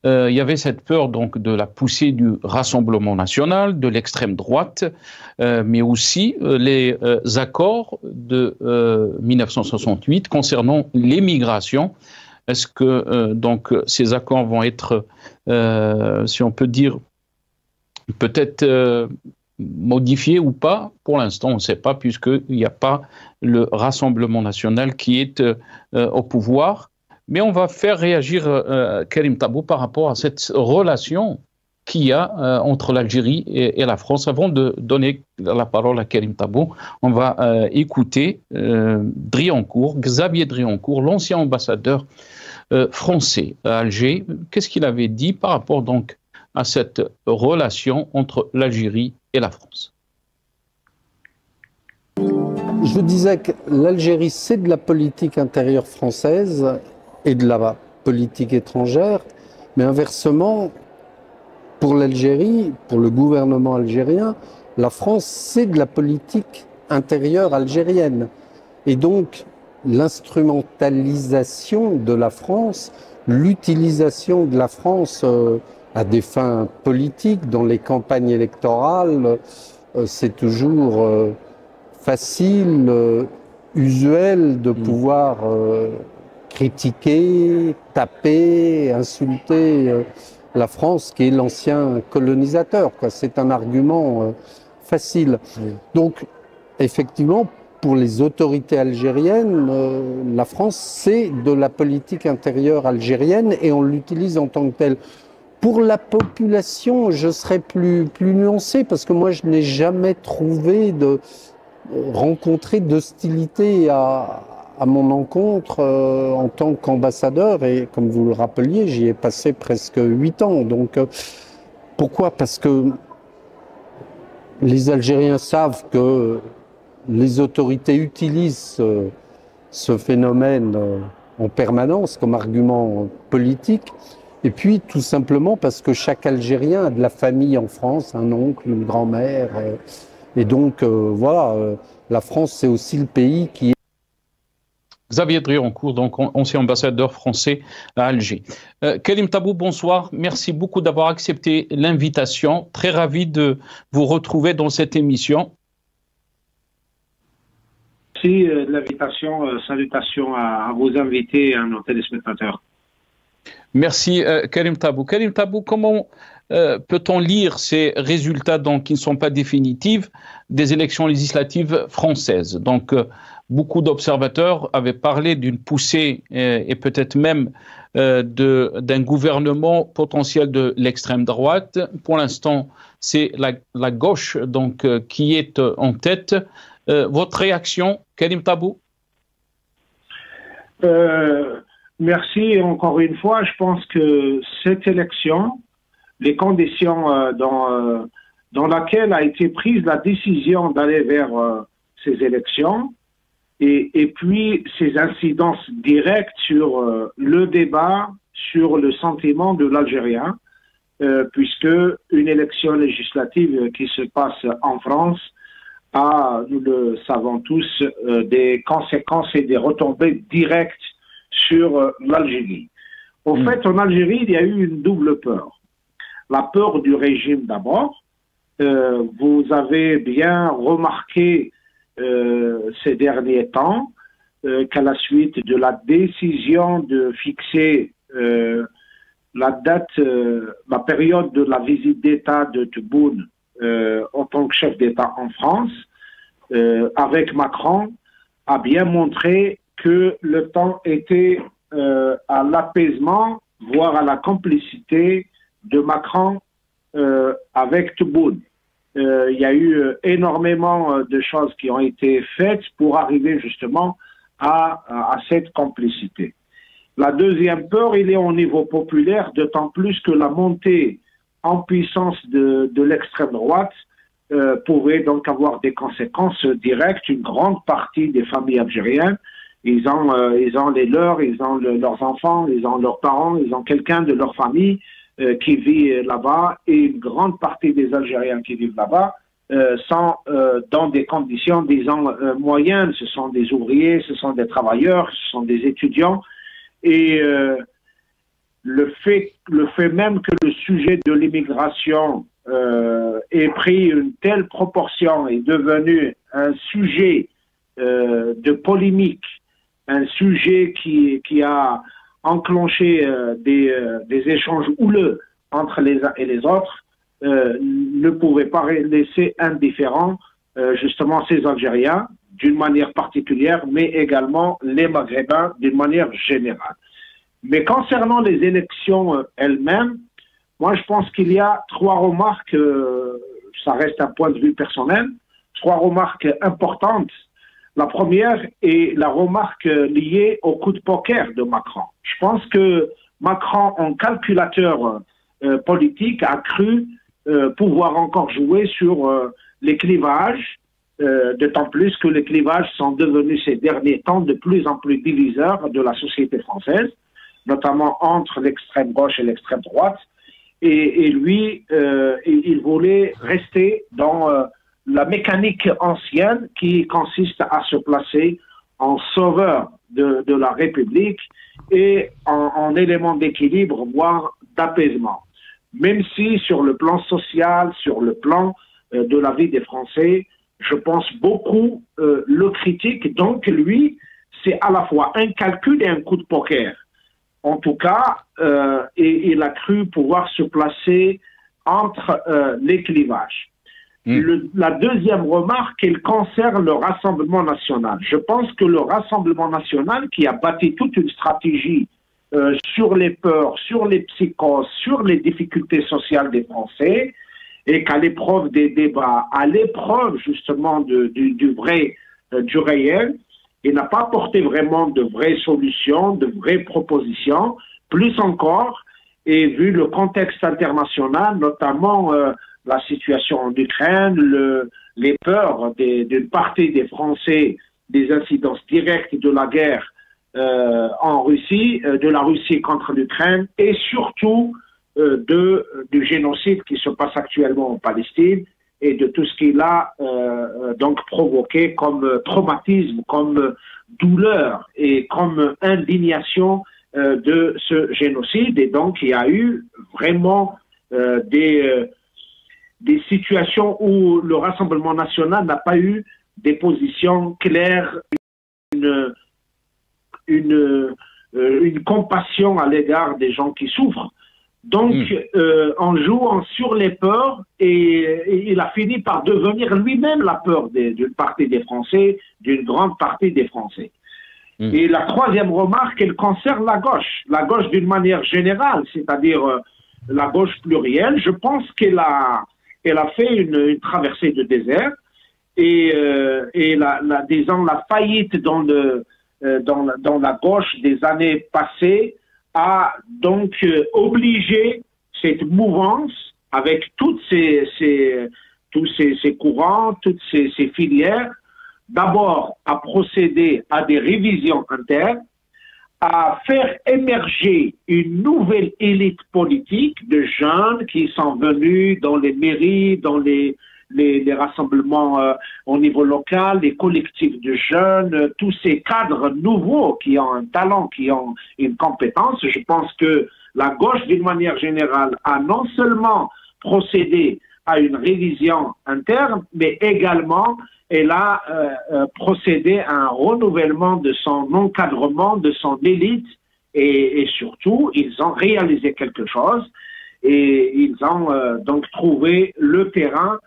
Il y avait cette peur donc de la poussée du Rassemblement national, de l'extrême droite, mais aussi les accords de 1968 concernant l'immigration. Est-ce que donc ces accords vont être, si on peut dire, peut-être modifiés ou pas? Pour l'instant, on ne sait pas, puisqu'il n'y a pas le Rassemblement national qui est au pouvoir. Mais on va faire réagir Karim Tabou par rapport à cette relation qu'il y a entre l'Algérie et la France. Avant de donner la parole à Karim Tabou, on va écouter Xavier Driancourt, l'ancien ambassadeur français à Alger. Qu'est-ce qu'il avait dit par rapport donc à cette relation entre l'Algérie et la France? Je disais que l'Algérie, c'est de la politique intérieure française et de la politique étrangère, mais inversement, pour l'Algérie, pour le gouvernement algérien, la France, c'est de la politique intérieure algérienne. Et donc, l'instrumentalisation de la France, l'utilisation de la France à des fins politiques dans les campagnes électorales. C'est toujours facile, usuel de pouvoir critiquer, taper, insulter la France qui est l'ancien colonisateur. C'est un argument facile. Donc, effectivement, pour les autorités algériennes, la France, c'est de la politique intérieure algérienne et on l'utilise en tant que telle. Pour la population, je serais plus nuancé parce que moi, je n'ai jamais rencontré d'hostilité à mon encontre en tant qu'ambassadeur et comme vous le rappeliez, j'y ai passé presque 8 ans. Donc, pourquoi? Parce que les Algériens savent que les autorités utilisent ce phénomène en permanence comme argument politique. Et puis, tout simplement parce que chaque Algérien a de la famille en France, un oncle, une grand-mère. Et donc, voilà, la France, c'est aussi le pays qui est... Xavier Drioncourt, donc ancien ambassadeur français à Alger. Karim Tabou, bonsoir. Merci beaucoup d'avoir accepté l'invitation. Très ravi de vous retrouver dans cette émission. Merci de l'invitation. Salutations à vos invités et à nos téléspectateurs. Merci Karim Tabou. Karim Tabou, comment peut-on lire ces résultats donc, qui ne sont pas définitifs des élections législatives françaises? Donc, beaucoup d'observateurs avaient parlé d'une poussée et peut-être même d'un gouvernement potentiel de l'extrême droite. Pour l'instant, c'est la gauche donc, qui est en tête. Votre réaction, Karim Tabou? Merci encore une fois. Je pense que cette élection, les conditions dans lesquelles a été prise la décision d'aller vers ces élections et puis ces incidences directes sur le débat, sur le sentiment de l'Algérien, puisque une élection législative qui se passe en France a, nous le savons tous, des conséquences et des retombées directes sur l'Algérie. Au fait, en Algérie, il y a eu une double peur. La peur du régime d'abord. Vous avez bien remarqué ces derniers temps qu'à la suite de la décision de fixer la date, la période de la visite d'État de Tebboune en tant que chef d'État en France, avec Macron, a bien montré que le temps était à l'apaisement, voire à la complicité de Macron avec Tebboune. Il y a eu énormément de choses qui ont été faites pour arriver justement à cette complicité. La deuxième peur, il est au niveau populaire, d'autant plus que la montée en puissance de l'extrême droite pourrait donc avoir des conséquences directes. Une grande partie des familles algériennes, ils ont les leurs, ils ont leurs enfants, ils ont leurs parents, ils ont quelqu'un de leur famille qui vit là-bas, et une grande partie des Algériens qui vivent là-bas sont dans des conditions, disons, moyennes. Ce sont des ouvriers, ce sont des travailleurs, ce sont des étudiants. Et le fait même que le sujet de l'immigration ait pris une telle proportion, est devenu un sujet de polémique, un sujet qui a enclenché des échanges houleux entre les uns et les autres, ne pouvait pas laisser indifférents justement ces Algériens d'une manière particulière, mais également les Maghrébins d'une manière générale. Mais concernant les élections elles-mêmes, moi je pense qu'il y a 3 remarques, ça reste un point de vue personnel, 3 remarques importantes. La première est la remarque liée au coup de poker de Macron. Je pense que Macron, en calculateur politique, a cru pouvoir encore jouer sur les clivages, d'autant plus que les clivages sont devenus ces derniers temps de plus en plus diviseurs de la société française, notamment entre l'extrême gauche et l'extrême droite. Et lui, il voulait rester dans la mécanique ancienne qui consiste à se placer en sauveur de la République et en élément d'équilibre, voire d'apaisement. Même si sur le plan social, sur le plan de la vie des Français, je pense beaucoup le critique. Donc lui, c'est à la fois un calcul et un coup de poker. En tout cas, et il a cru pouvoir se placer entre les clivages. La deuxième remarque, elle concerne le Rassemblement national. Je pense que le Rassemblement national, qui a bâti toute une stratégie sur les peurs, sur les psychoses, sur les difficultés sociales des Français, et qu'à l'épreuve des débats, à l'épreuve justement du réel, il n'a pas apporté vraiment de vraies solutions, de vraies propositions. Plus encore, et vu le contexte international, notamment la situation en Ukraine, les peurs d'une partie des Français, des incidences directes de la guerre en Russie, de la Russie contre l'Ukraine, et surtout du génocide qui se passe actuellement en Palestine, et de tout ce qu'il a donc provoqué comme traumatisme, comme douleur et comme indignation de ce génocide. Et donc il y a eu vraiment des situations où le Rassemblement national n'a pas eu des positions claires, une compassion à l'égard des gens qui souffrent. Donc, en jouant sur les peurs, et il a fini par devenir lui-même la peur d'une partie des Français, d'une grande partie des Français. Et la troisième remarque, elle concerne la gauche d'une manière générale, c'est-à-dire la gauche plurielle. Je pense qu'elle a fait une traversée de désert, et disons, la faillite dans la gauche des années passées a donc obligé cette mouvance, avec tous ces courants, toutes ces filières, d'abord à procéder à des révisions internes, à faire émerger une nouvelle élite politique de jeunes qui sont venus dans les mairies, dans les rassemblements au niveau local, les collectifs de jeunes, tous ces cadres nouveaux qui ont un talent, qui ont une compétence. Je pense que la gauche, d'une manière générale, a non seulement procédé à une révision interne, mais également elle a procédé à un renouvellement de son encadrement, de son élite, et surtout, ils ont réalisé quelque chose, et ils ont donc trouvé le terrain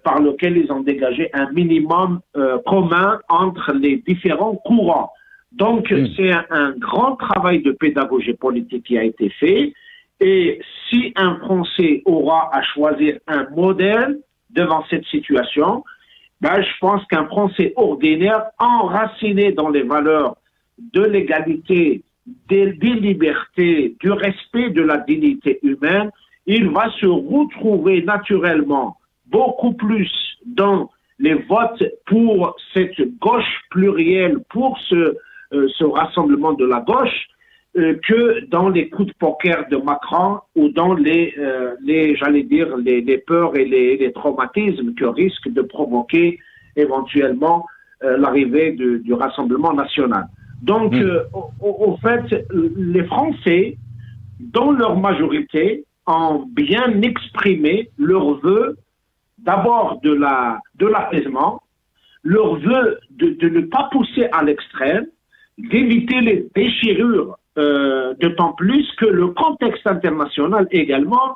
par lequel ils ont dégagé un minimum commun entre les différents courants. Donc, c'est un grand travail de pédagogie politique qui a été fait. Et si un Français aura à choisir un modèle devant cette situation, ben, je pense qu'un Français ordinaire, enraciné dans les valeurs de l'égalité, des libertés, du respect de la dignité humaine, il va se retrouver naturellement beaucoup plus dans les votes pour cette gauche plurielle, pour ce rassemblement de la gauche, que dans les coups de poker de Macron ou dans j'allais dire, les peurs et les traumatismes que risque de provoquer éventuellement l'arrivée du Rassemblement national. Donc, au fait, les Français, dans leur majorité, ont bien exprimé leur vœu d'abord de l'apaisement, leur vœu de ne pas pousser à l'extrême, d'éviter les déchirures, d'autant plus que le contexte international également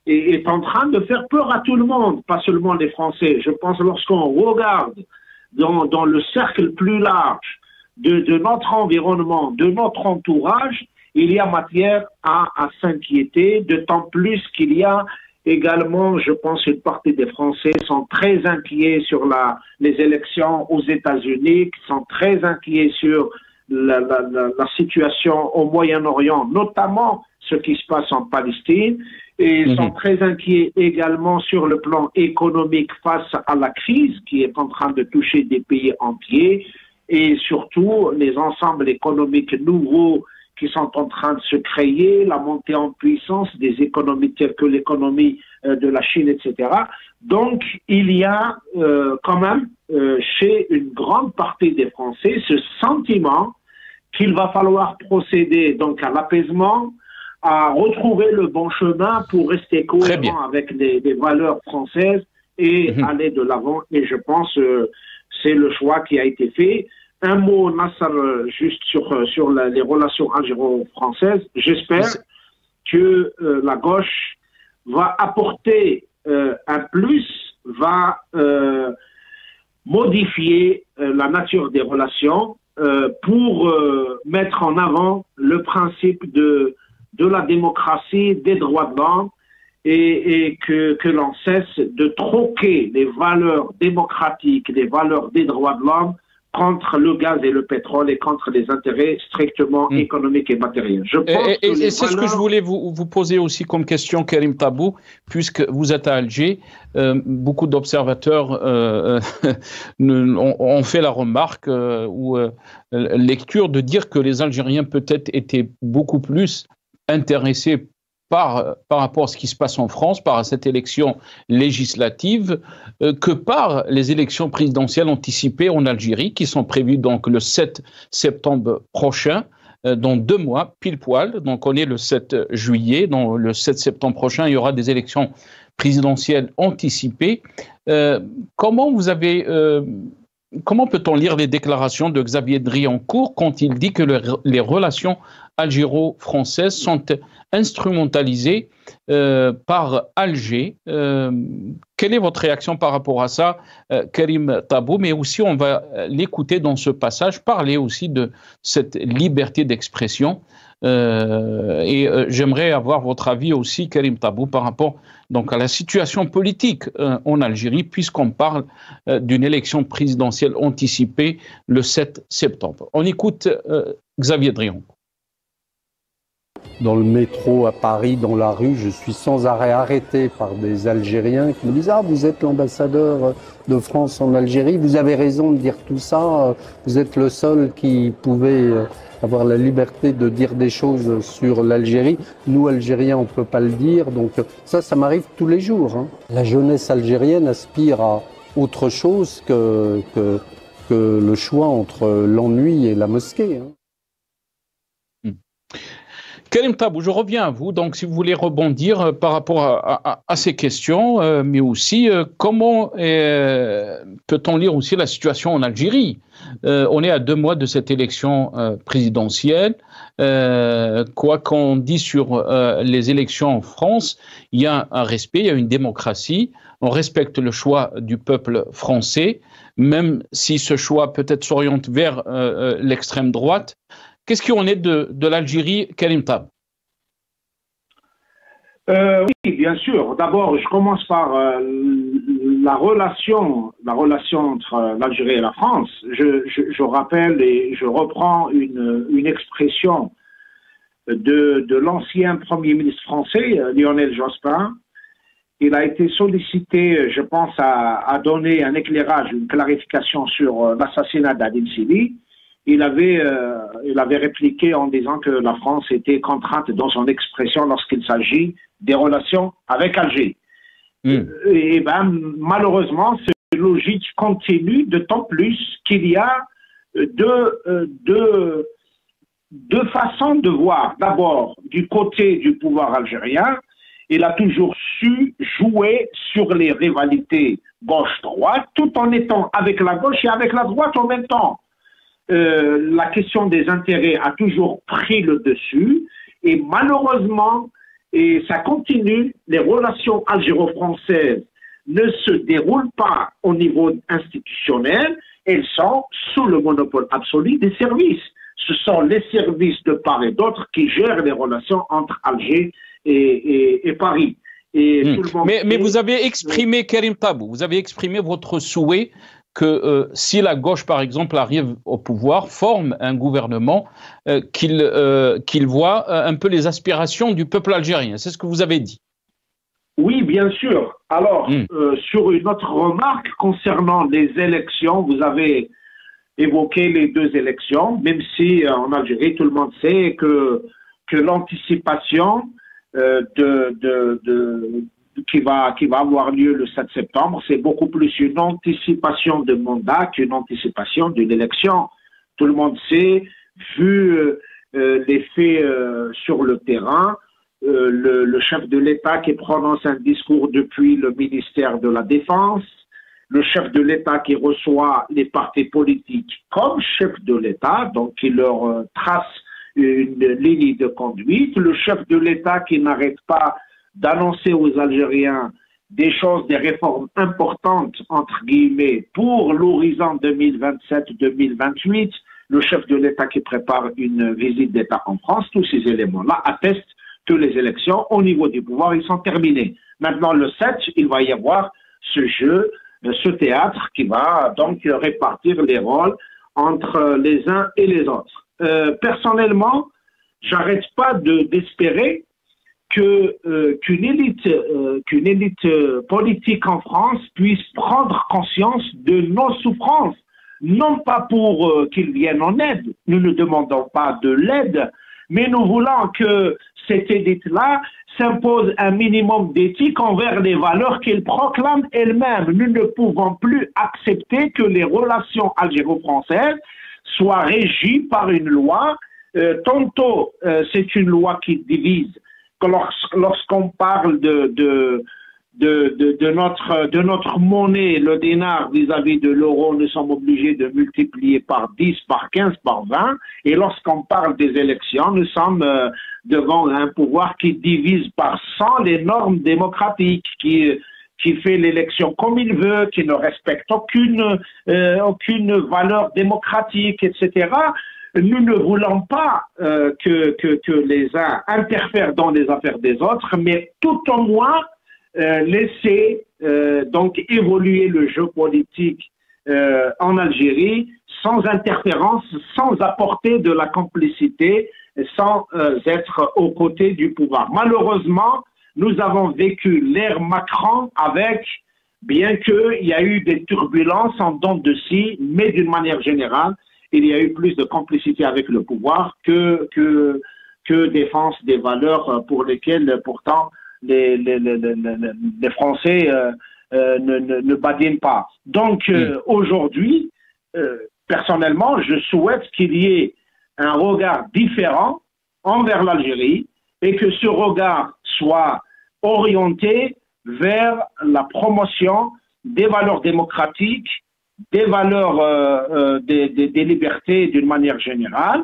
est en train de faire peur à tout le monde, pas seulement les Français. Je pense lorsqu'on regarde dans le cercle plus large de notre environnement, de notre entourage, il y a matière à s'inquiéter, d'autant plus qu'il y a également, je pense, une partie des Français sont très inquiets sur les élections aux États-Unis, qui sont très inquiets sur la situation au Moyen-Orient, notamment ce qui se passe en Palestine, et ils sont très inquiets également sur le plan économique face à la crise qui est en train de toucher des pays entiers, et surtout les ensembles économiques nouveaux qui sont en train de se créer, la montée en puissance des économies telles que l'économie de la Chine, etc. Donc, il y a quand même chez une grande partie des Français ce sentiment qu'il va falloir procéder donc à l'apaisement, à retrouver le bon chemin pour rester cohérent avec les valeurs françaises et aller de l'avant. Et je pense c'est le choix qui a été fait. Un mot, Nasser, juste sur les relations algéro-françaises. J'espère que la gauche va apporter un plus, va modifier la nature des relations pour mettre en avant le principe de la démocratie, des droits de l'homme, et que l'on cesse de troquer les valeurs démocratiques, les valeurs des droits de l'homme contre le gaz et le pétrole et contre les intérêts strictement économiques et matériels. Et c'est ce que je voulais vous poser aussi comme question, Karim Tabou, puisque vous êtes à Alger. Beaucoup d'observateurs ont fait la remarque ou lecture de dire que les Algériens peut-être étaient beaucoup plus intéressés par rapport à ce qui se passe en France, par cette élection législative, que par les élections présidentielles anticipées en Algérie, qui sont prévues donc le 7 septembre prochain, dans 2 mois, pile poil. Donc on est le 7 juillet, dans le 7 septembre prochain, il y aura des élections présidentielles anticipées. Comment peut-on lire les déclarations de Xavier Driancourt quand il dit que les relations algéro-françaises sont instrumentalisées par Alger? Quelle est votre réaction par rapport à ça, Karim Tabou? Mais aussi, on va l'écouter dans ce passage, parler aussi de cette liberté d'expression. J'aimerais avoir votre avis aussi, Karim Tabou, par rapport donc à la situation politique en Algérie, puisqu'on parle d'une élection présidentielle anticipée le 7 septembre. On écoute Xavier Driancourt. Dans le métro à Paris, dans la rue, je suis sans arrêt arrêté par des Algériens qui me disent « Ah, vous êtes l'ambassadeur de France en Algérie, vous avez raison de dire tout ça, vous êtes le seul qui pouvait avoir la liberté de dire des choses sur l'Algérie. Nous, Algériens, on ne peut pas le dire. » Donc ça m'arrive tous les jours. Hein. La jeunesse algérienne aspire à autre chose que le choix entre l'ennui et la mosquée. Hein. Karim Tabou, je reviens à vous. Donc, si vous voulez rebondir par rapport à ces questions, mais aussi comment peut-on lire aussi la situation en Algérie? On est à 2 mois de cette élection présidentielle. Quoi qu'on dise sur les élections en France, il y a un respect, il y a une démocratie. On respecte le choix du peuple français, même si ce choix peut-être s'oriente vers l'extrême droite. Qu'est-ce qu'il en est de l'Algérie, Karim Tabou? Oui, bien sûr. D'abord, je commence par la relation entre l'Algérie et la France. Je rappelle et je reprends une expression de l'ancien Premier ministre français, Lionel Jospin. Il a été sollicité, je pense, à donner un éclairage, une clarification sur l'assassinat d'Adil Sidi. Il avait répliqué en disant que la France était contrainte dans son expression lorsqu'il s'agit des relations avec Alger. Et malheureusement, cette logique continue, d'autant plus qu'il y a deux façons de voir. D'abord, du côté du pouvoir algérien, il a toujours su jouer sur les rivalités gauche-droite, tout en étant avec la gauche et avec la droite en même temps. La question des intérêts a toujours pris le dessus et malheureusement, et ça continue, les relations algéro-françaises ne se déroulent pas au niveau institutionnel, elles sont sous le monopole absolu des services. Ce sont les services de part et d'autre qui gèrent les relations entre Alger et Paris. Et tout le monde mais vous avez exprimé, Karim Tabou, vous avez exprimé votre souhait que si la gauche, par exemple, arrive au pouvoir, forme un gouvernement, qu'il voit un peu les aspirations du peuple algérien. C'est ce que vous avez dit. Oui, bien sûr. Alors, sur une autre remarque concernant les élections, vous avez évoquer les deux élections, même si en Algérie, tout le monde sait que l'anticipation qui va avoir lieu le 7 septembre, c'est beaucoup plus une anticipation de mandat qu'une anticipation d'une élection. Tout le monde sait, vu les faits sur le terrain, le chef de l'État qui prononce un discours depuis le ministère de la Défense, le chef de l'État qui reçoit les partis politiques comme chef de l'État, donc qui leur trace une ligne de conduite, le chef de l'État qui n'arrête pas d'annoncer aux Algériens des choses, des réformes importantes, entre guillemets, pour l'horizon 2027-2028, le chef de l'État qui prépare une visite d'État en France, tous ces éléments-là attestent que les élections au niveau du pouvoir, ils sont terminés. Maintenant, le 7, il va y avoir ce jeu, ce théâtre qui va donc répartir les rôles entre les uns et les autres. Personnellement, j'arrête pas d'espérer qu'une élite politique en France puisse prendre conscience de nos souffrances, non pas pour qu'ils viennent en aide, nous ne demandons pas de l'aide, mais nous voulons que cette élite-là s'impose un minimum d'éthique envers les valeurs qu'elle proclame elle-même. Nous ne pouvons plus accepter que les relations algéro-françaises soient régies par une loi. Tantôt, c'est une loi qui divise. Lorsqu'on parle de notre monnaie, le dinar vis-à-vis de l'euro, nous sommes obligés de multiplier par 10, par 15, par 20. Et lorsqu'on parle des élections, nous sommes devant un pouvoir qui divise par 100 les normes démocratiques, qui fait l'élection comme il veut, qui ne respecte aucune valeur démocratique, etc. Nous ne voulons pas que les uns interfèrent dans les affaires des autres, mais tout au moins laisser donc évoluer le jeu politique en Algérie sans interférence, sans apporter de la complicité, sans être aux côtés du pouvoir. Malheureusement, nous avons vécu l'ère Macron avec, bien qu'il y a eu des turbulences en dents de scie, mais d'une manière générale, il y a eu plus de complicité avec le pouvoir que défense des valeurs pour lesquelles pourtant les Français ne badinent pas. Donc aujourd'hui, personnellement, je souhaite qu'il y ait un regard différent envers l'Algérie et que ce regard soit orienté vers la promotion des valeurs démocratiques, des valeurs des libertés d'une manière générale,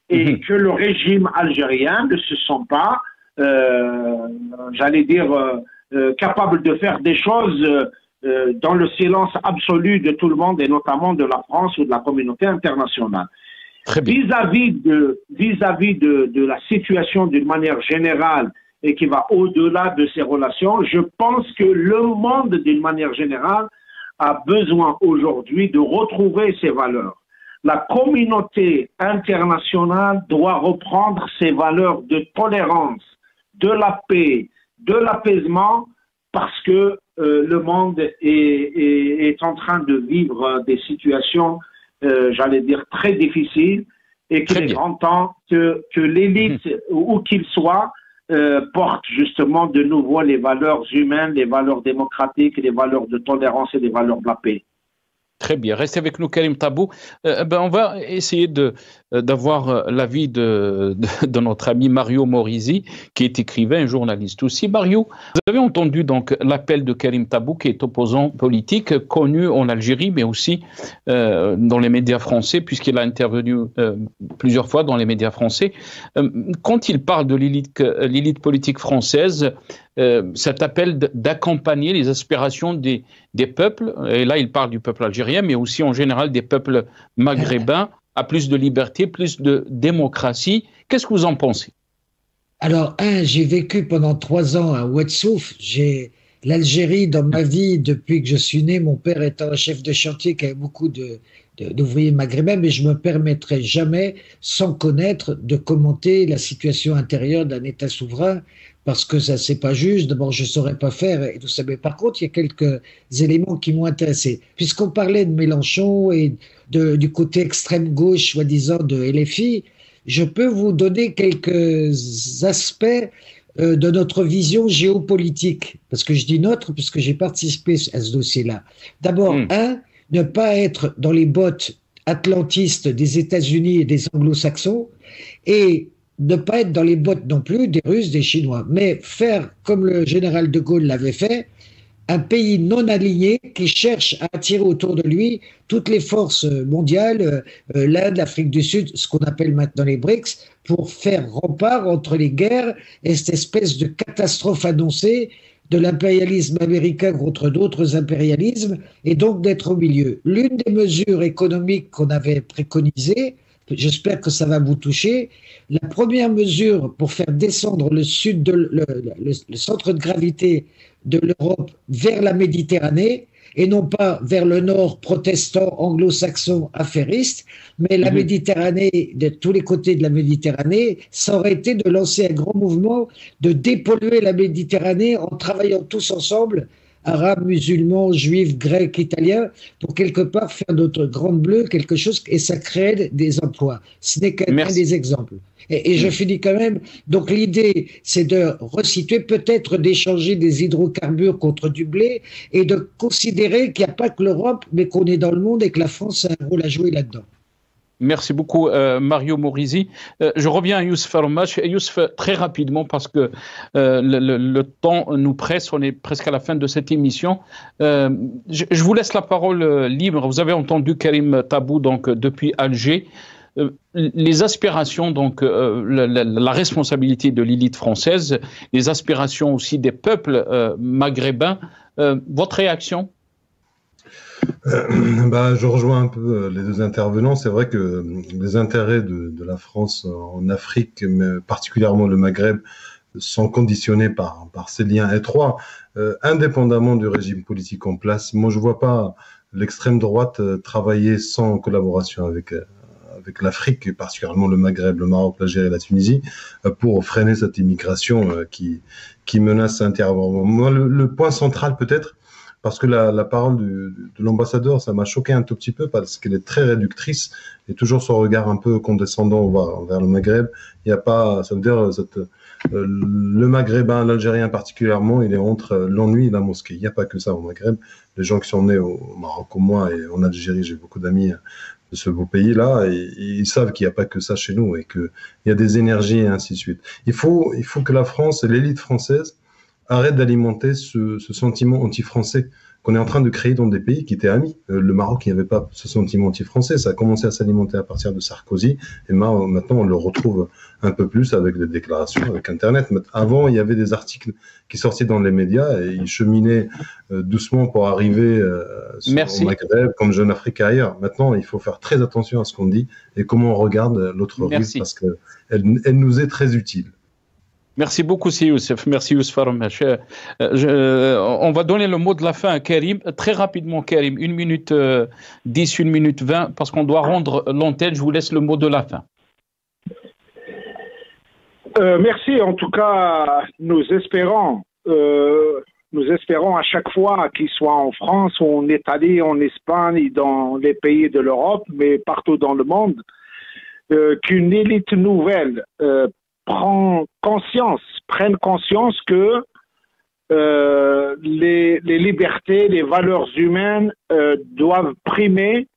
et que le régime algérien ne se sent pas, j'allais dire, capable de faire des choses dans le silence absolu de tout le monde, et notamment de la France ou de la communauté internationale. Vis-à-vis de la situation d'une manière générale et qui va au-delà de ces relations, je pense que le monde d'une manière générale a besoin aujourd'hui de retrouver ses valeurs. La communauté internationale doit reprendre ses valeurs de tolérance, de la paix, de l'apaisement, parce que le monde est en train de vivre des situations, j'allais dire, très difficiles, et qu'il est grand temps que l'élite, où qu'il soit, porte justement de nouveau les valeurs humaines, les valeurs démocratiques, les valeurs de tolérance et les valeurs de la paix. Très bien. Restez avec nous, Karim Tabou. On va essayer d'avoir l'avis de notre ami Mario Morisi, qui est écrivain et journaliste aussi. Mario, vous avez entendu donc l'appel de Karim Tabou, qui est opposant politique, connu en Algérie, mais aussi dans les médias français, puisqu'il a intervenu plusieurs fois dans les médias français. Quand il parle de l'élite politique française, cet appel d'accompagner les aspirations des peuples, et là il parle du peuple algérien, mais aussi en général des peuples maghrébins, à plus de liberté, plus de démocratie. Qu'est-ce que vous en pensez? Alors, j'ai vécu pendant 3 ans à Ouadsouf, j'ai l'Algérie, dans ma vie, depuis que je suis né, mon père étant un chef de chantier qui avait beaucoup d'ouvriers maghrébins, mais je me permettrai jamais, sans connaître, de commenter la situation intérieure d'un État souverain, parce que ça, c'est pas juste. D'abord, je saurais pas faire, et tout ça. Mais par contre, il y a quelques éléments qui m'ont intéressé. Puisqu'on parlait de Mélenchon et du côté extrême gauche, soi-disant, de LFI, je peux vous donner quelques aspects de notre vision géopolitique. Parce que je dis notre, puisque j'ai participé à ce dossier-là. D'abord, ne pas être dans les bottes atlantistes des États-Unis et des anglo-saxons, et ne pas être dans les bottes non plus des Russes, des Chinois, mais faire comme le général de Gaulle l'avait fait, un pays non aligné qui cherche à attirer autour de lui toutes les forces mondiales, l'Inde, l'Afrique du Sud, ce qu'on appelle maintenant les BRICS, pour faire rempart entre les guerres et cette espèce de catastrophe annoncée de l'impérialisme américain contre d'autres impérialismes, et donc d'être au milieu. L'une des mesures économiques qu'on avait préconisées, j'espère que ça va vous toucher, la première mesure pour faire descendre le centre de gravité de l'Europe vers la Méditerranée, et non pas vers le nord protestant, anglo-saxon, affairiste, mais la Méditerranée, de tous les côtés de la Méditerranée, ça aurait été de lancer un grand mouvement de dépolluer la Méditerranée en travaillant tous ensemble, arabes, musulmans, juifs, grecs, italiens, pour quelque part faire notre grande bleue quelque chose, et ça crée des emplois. Ce n'est qu'un des exemples. Et je finis quand même. Donc l'idée, c'est de resituer, peut-être d'échanger des hydrocarbures contre du blé, et de considérer qu'il n'y a pas que l'Europe, mais qu'on est dans le monde et que la France a un rôle à jouer là-dedans. Merci beaucoup, Mario Morisi. Je reviens à Youssef Armache. Youssef, très rapidement, parce que le temps nous presse, on est presque à la fin de cette émission. Je vous laisse la parole libre. Vous avez entendu Karim Tabou, donc, depuis Alger. Les aspirations, donc la responsabilité de l'élite française, les aspirations aussi des peuples maghrébins. Votre réaction ? Je rejoins un peu les deux intervenants. C'est vrai que les intérêts de la France en Afrique, mais particulièrement le Maghreb, sont conditionnés par ces liens étroits, indépendamment du régime politique en place. Moi, je vois pas l'extrême droite travailler sans collaboration avec l'Afrique, et particulièrement le Maghreb, le Maroc, l'Algérie, la Tunisie, pour freiner cette immigration qui menace intérieurement. Moi, le point central peut-être, parce que la parole de l'ambassadeur, ça m'a choqué un tout petit peu, parce qu'elle est très réductrice, et toujours son regard un peu condescendant vers le Maghreb. Il n'y a pas, ça veut dire, le Maghrébin, l'Algérien particulièrement, il est entre l'ennui et la mosquée. Il n'y a pas que ça au Maghreb. Les gens qui sont nés au Maroc comme moi, et en Algérie, j'ai beaucoup d'amis de ce beau pays-là, et ils savent qu'il n'y a pas que ça chez nous, et qu'il y a des énergies et ainsi de suite. Il faut que la France et l'élite française arrête d'alimenter ce sentiment anti-français qu'on est en train de créer dans des pays qui étaient amis. Le Maroc, il n'y avait pas ce sentiment anti-français. Ça a commencé à s'alimenter à partir de Sarkozy. Et maintenant, on le retrouve un peu plus avec des déclarations, avec Internet. Mais avant, il y avait des articles qui sortaient dans les médias, et ils cheminaient doucement pour arriver au Maghreb, comme Jeune Afrique ailleurs. Maintenant, il faut faire très attention à ce qu'on dit et comment on regarde l'autre rive, parce qu'elle nous est très utile. Merci beaucoup, Youssef. Merci, Youssef Armache. On va donner le mot de la fin à Karim. Très rapidement, Karim, 1 minute 10, 1 minute 20, parce qu'on doit rendre l'antenne. Je vous laisse le mot de la fin. Merci. En tout cas, nous espérons à chaque fois, qu'il soit en France ou en Italie, en Espagne, dans les pays de l'Europe, mais partout dans le monde, qu'une élite nouvelle prennent conscience que les libertés, les valeurs humaines doivent primer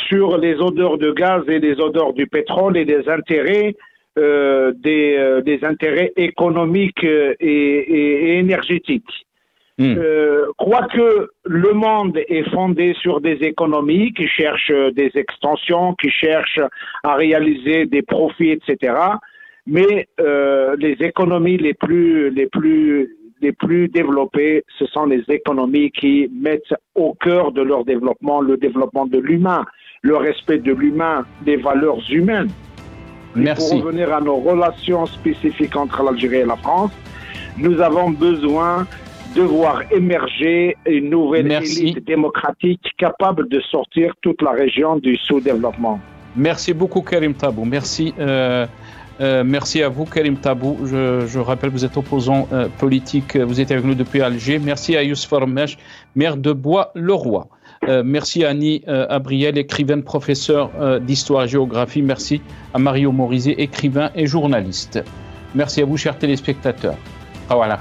sur les odeurs de gaz et les odeurs du pétrole et des intérêts, des intérêts économiques et énergétiques. Quoique le monde est fondé sur des économies qui cherchent des extensions, qui cherchent à réaliser des profits, etc., mais les économies les plus développées, ce sont les économies qui mettent au cœur de leur développement le développement de l'humain, le respect de l'humain, des valeurs humaines. Merci. Pour revenir à nos relations spécifiques entre l'Algérie et la France, nous avons besoin de voir émerger une nouvelle élite démocratique capable de sortir toute la région du sous-développement. Merci beaucoup Karim Tabou. Merci. Merci à vous, Karim Tabou. Je rappelle, vous êtes opposant politique, vous êtes avec nous depuis Alger. Merci à Youssef Armesh, maire de Bois-le-Roi. Merci à Annie Abriel, écrivaine, professeure d'histoire et géographie. Merci à Mario Morizet, écrivain et journaliste. Merci à vous, chers téléspectateurs. Voilà.